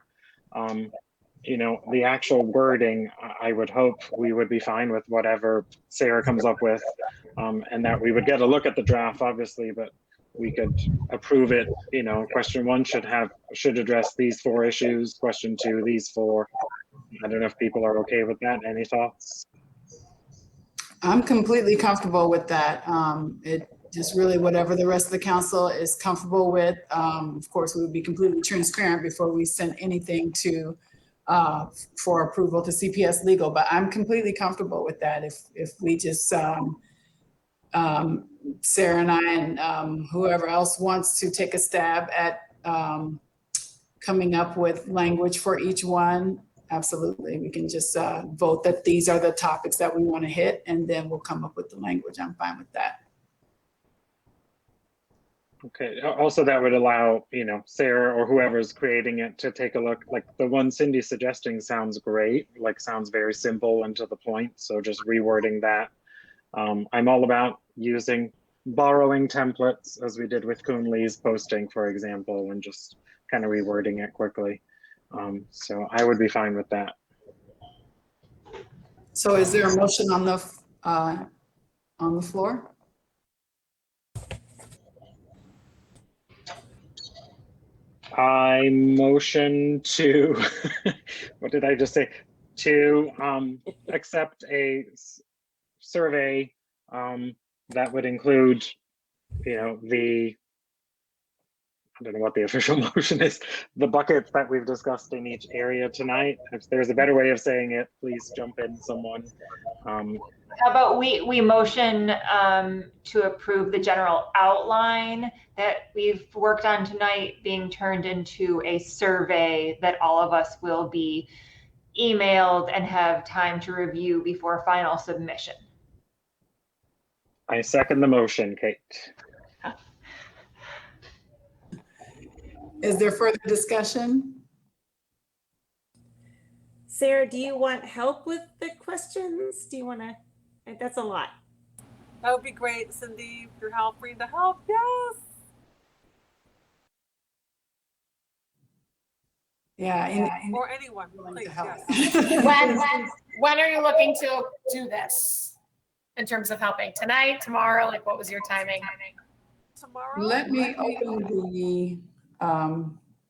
The actual wording, I would hope we would be fine with whatever Sarah comes up with, and that we would get a look at the draft, obviously, but we could approve it. Question 1 should address these 4 issues. Question 2, these 4. I don't know if people are okay with that. Any thoughts? I'm completely comfortable with that. It just really whatever the rest of the council is comfortable with. Of course, we would be completely transparent before we send anything to for approval to CPS legal, but I'm completely comfortable with that. If we just Sarah and I and whoever else wants to take a stab at coming up with language for each one, absolutely. We can just vote that these are the topics that we want to hit, and then we'll come up with the language. I'm fine with that. Okay. Also, that would allow, Sarah or whoever's creating it to take a look. Like, the one Cindy's suggesting sounds great, like sounds very simple and to the point. So just rewording that. I'm all about borrowing templates, as we did with Kuhn Lee's posting, for example, and just kind of rewording it quickly. So I would be fine with that. So is there a motion on the floor? I motion to, what did I just say? To accept a survey that would include, I don't know what the official motion is, the buckets that we've discussed in each area tonight. If there's a better way of saying it, please jump in, someone. How about we motion to approve the general outline that we've worked on tonight being turned into a survey that all of us will be emailed and have time to review before final submission. I second the motion, Kate. Is there further discussion? Sarah, do you want help with the questions? Do you want to? That's a lot. That would be great, Cindy. If you're free to help, yes. Yeah, Or anyone, please, When are you looking to do this in terms of helping? Tonight, tomorrow? Like, what was your timing? Tomorrow. let me open the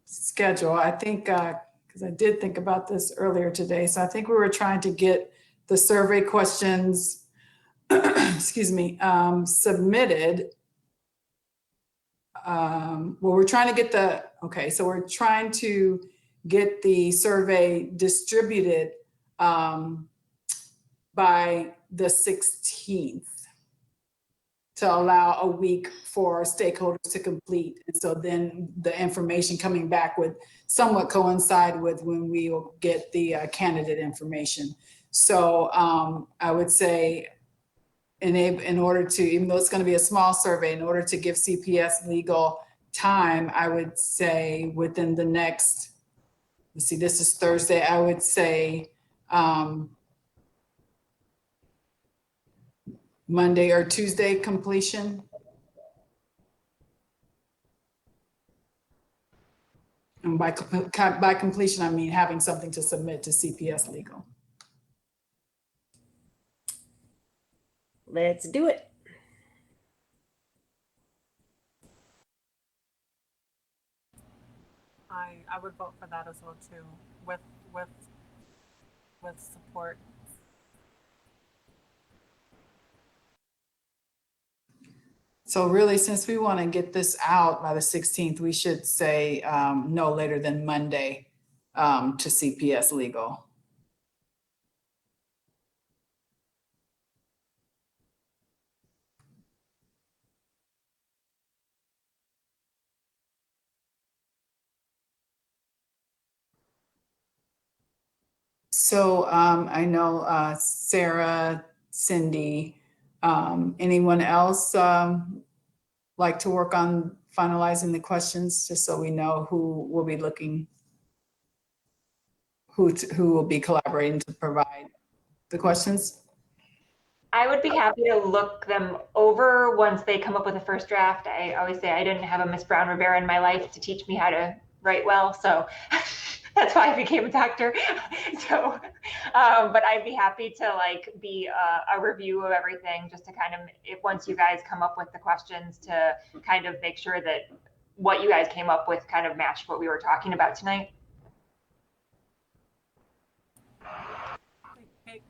schedule. I think, because I did think about this earlier today. So I think we were trying to get the survey questions, excuse me, submitted. Well, we're trying to get so we're trying to get the survey distributed by the 16th to allow a week for stakeholders to complete. And so then the information coming back would somewhat coincide with when we will get the candidate information. So I would say in order to, even though it's going to be a small survey, in order to give CPS legal time, I would say within the next, let's see, this is Thursday, I would say Monday or Tuesday completion. And by completion, I mean having something to submit to CPS legal. Let's do it. I would vote for that as well too, with support. So really, since we want to get this out by the 16th, we should say no later than Monday to CPS legal. So I know Sarah, Cindy, anyone else like to work on finalizing the questions, just so we know who will be looking, who will be collaborating to provide the questions? I would be happy to look them over once they come up with a first draft. I always say I didn't have a Miss Brown Rivera in my life to teach me how to write well, so that's why I became a doctor. So, but I'd be happy to like be a review of everything, just to kind of, if once you guys come up with the questions, to kind of make sure that what you guys came up with kind of matched what we were talking about tonight. Okay.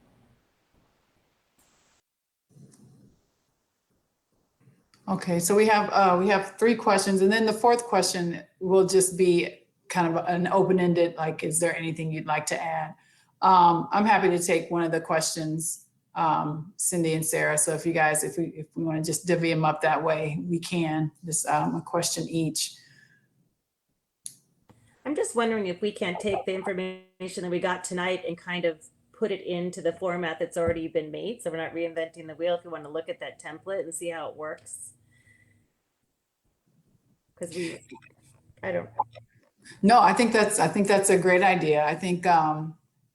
Okay, so we have 3 questions, and then the 4th question will just be kind of an open-ended, like, is there anything you'd like to add? I'm happy to take one of the questions, Cindy and Sarah. So if you guys, if we want to just divvy them up that way, we can. Just a question each. I'm just wondering if we can take the information that we got tonight and kind of put it into the format that's already been made. So we're not reinventing the wheel. If you want to look at that template and see how it works. Because I don't. No, I think that's a great idea. I think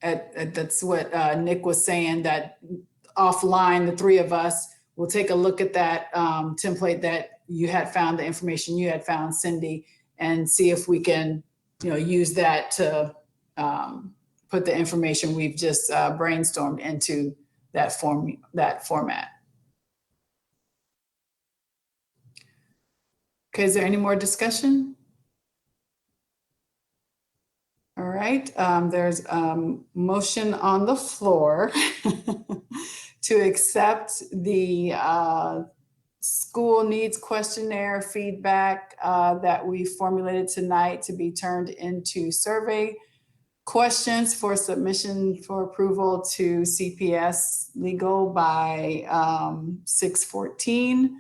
that's what Nick was saying, that offline, the 3 of us will take a look at that template that you had found, the information you had found, Cindy, and see if we can, use that to put the information we've just brainstormed into that format. Okay, is there any more discussion? All right, there's a motion on the floor to accept the school needs questionnaire feedback that we formulated tonight to be turned into survey questions for submission for approval to CPS legal by 6/14.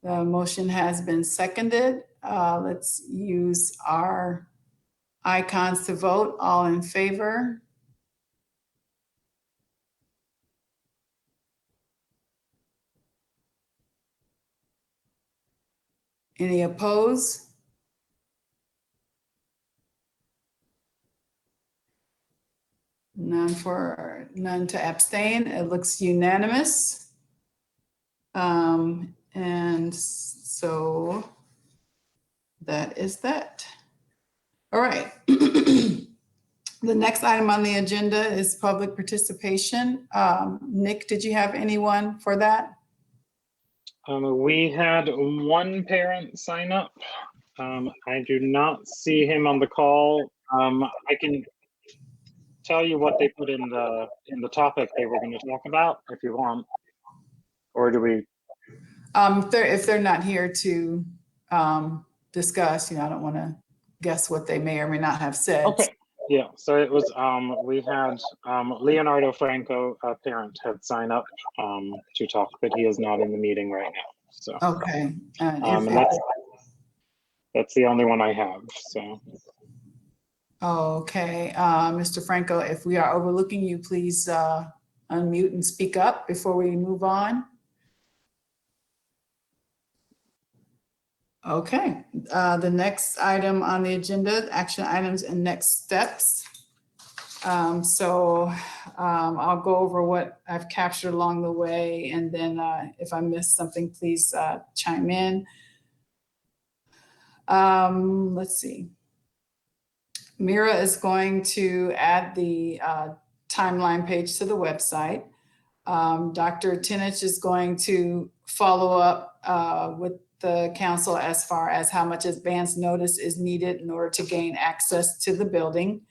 The motion has been seconded. Let's use our icons to vote. All in favor? Any opposed? None to abstain. It looks unanimous. And so that is that. All right. The next item on the agenda is public participation. Nick, did you have anyone for that? We had 1 parent sign up. I do not see him on the call. I can tell you what they put in the topic they were going to talk about if you want, or do we? If they're not here to discuss, I don't want to guess what they may or may not have said. Okay. Yeah. So it was we had Leonardo Franco, a parent, had signed up to talk, but he is not in the meeting right now. So okay. And that's the only one I have. So. Okay, Mr. Franco, if we are overlooking you, please unmute and speak up before we move on. Okay, the next item on the agenda, action items and next steps. So I'll go over what I've captured along the way, and then if I missed something, please chime in. Let's see. Mira is going to add the timeline page to the website. Dr. Tinich is going to follow up with the council as far as how much advance notice is needed in order to gain access to the building.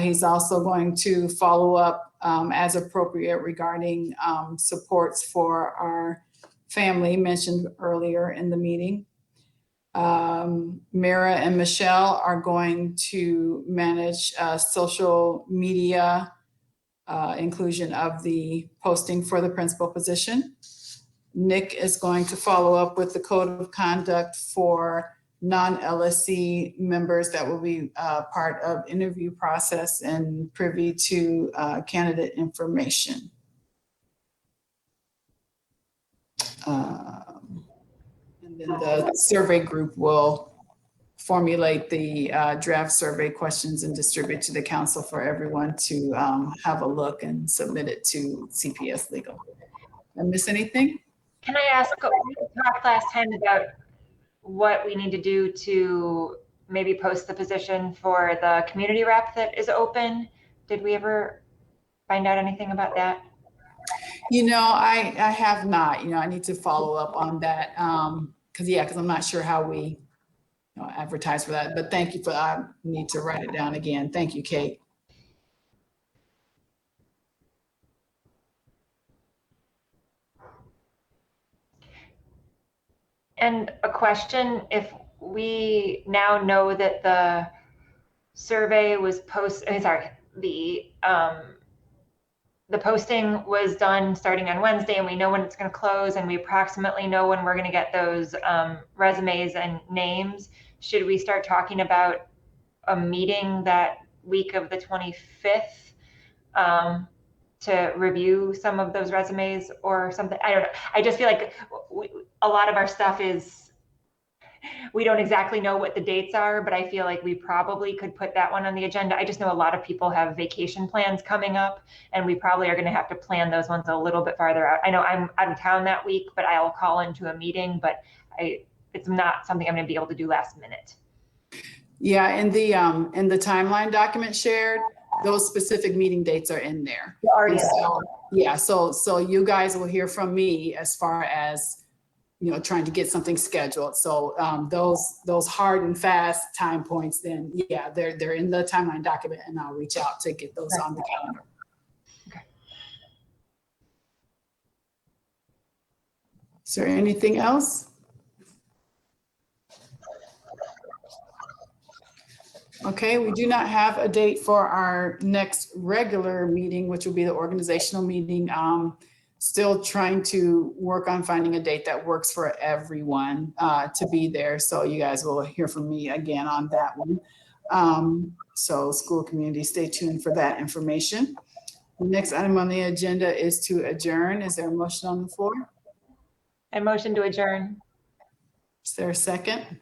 He's also going to follow up as appropriate regarding supports for our family mentioned earlier in the meeting. Mara and Michelle are going to manage social media inclusion of the posting for the principal position. Nick is going to follow up with the code of conduct for non-LSC members that will be part of interview process and privy to candidate information. And then the survey group will formulate the draft survey questions and distribute to the council for everyone to have a look and submit it to CPS Legal. Did I miss anything? Can I ask, we talked last time about what we need to do to maybe post the position for the community rep that is open. Did we ever find out anything about that? You know, I have not, you know, I need to follow up on that. Because I'm not sure how we advertise for that, but thank you I need to write it down again. Thank you, Kate. And a question, if we now know that the survey was the posting was done starting on Wednesday and we know when it's going to close and we approximately know when we're going to get those resumes and names, should we start talking about a meeting that week of the 25th to review some of those resumes or something? I don't know. I just feel like a lot of our stuff we don't exactly know what the dates are, but I feel like we probably could put that one on the agenda. I just know a lot of people have vacation plans coming up and we probably are going to have to plan those ones a little bit farther out. I know I'm out of town that week, but I'll call into a meeting, but it's not something I'm going to be able to do last minute. Yeah, in the timeline document shared, those specific meeting dates are in there. Yeah, so you guys will hear from me as far as trying to get something scheduled. So those hard and fast time points, then yeah, they're in the timeline document and I'll reach out to get those on the calendar. Okay. Is there anything else? Okay, we do not have a date for our next regular meeting, which will be the organizational meeting. Still trying to work on finding a date that works for everyone to be there. So you guys will hear from me again on that one. So school community, stay tuned for that information. The next item on the agenda is to adjourn. Is there a motion on the floor? I motion to adjourn. Is there a second?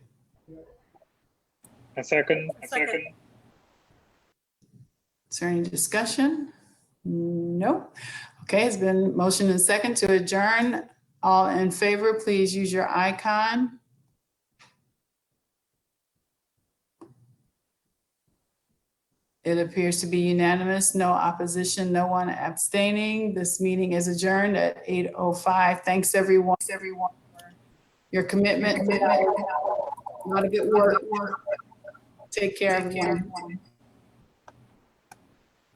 A second. Is there any discussion? Nope. Okay, it's been motion and second to adjourn. All in favor, please use your icon. It appears to be unanimous, no opposition, no one abstaining. This meeting is adjourned at 8:05. Thanks everyone for your commitment. A lot of good work. Take care, everyone.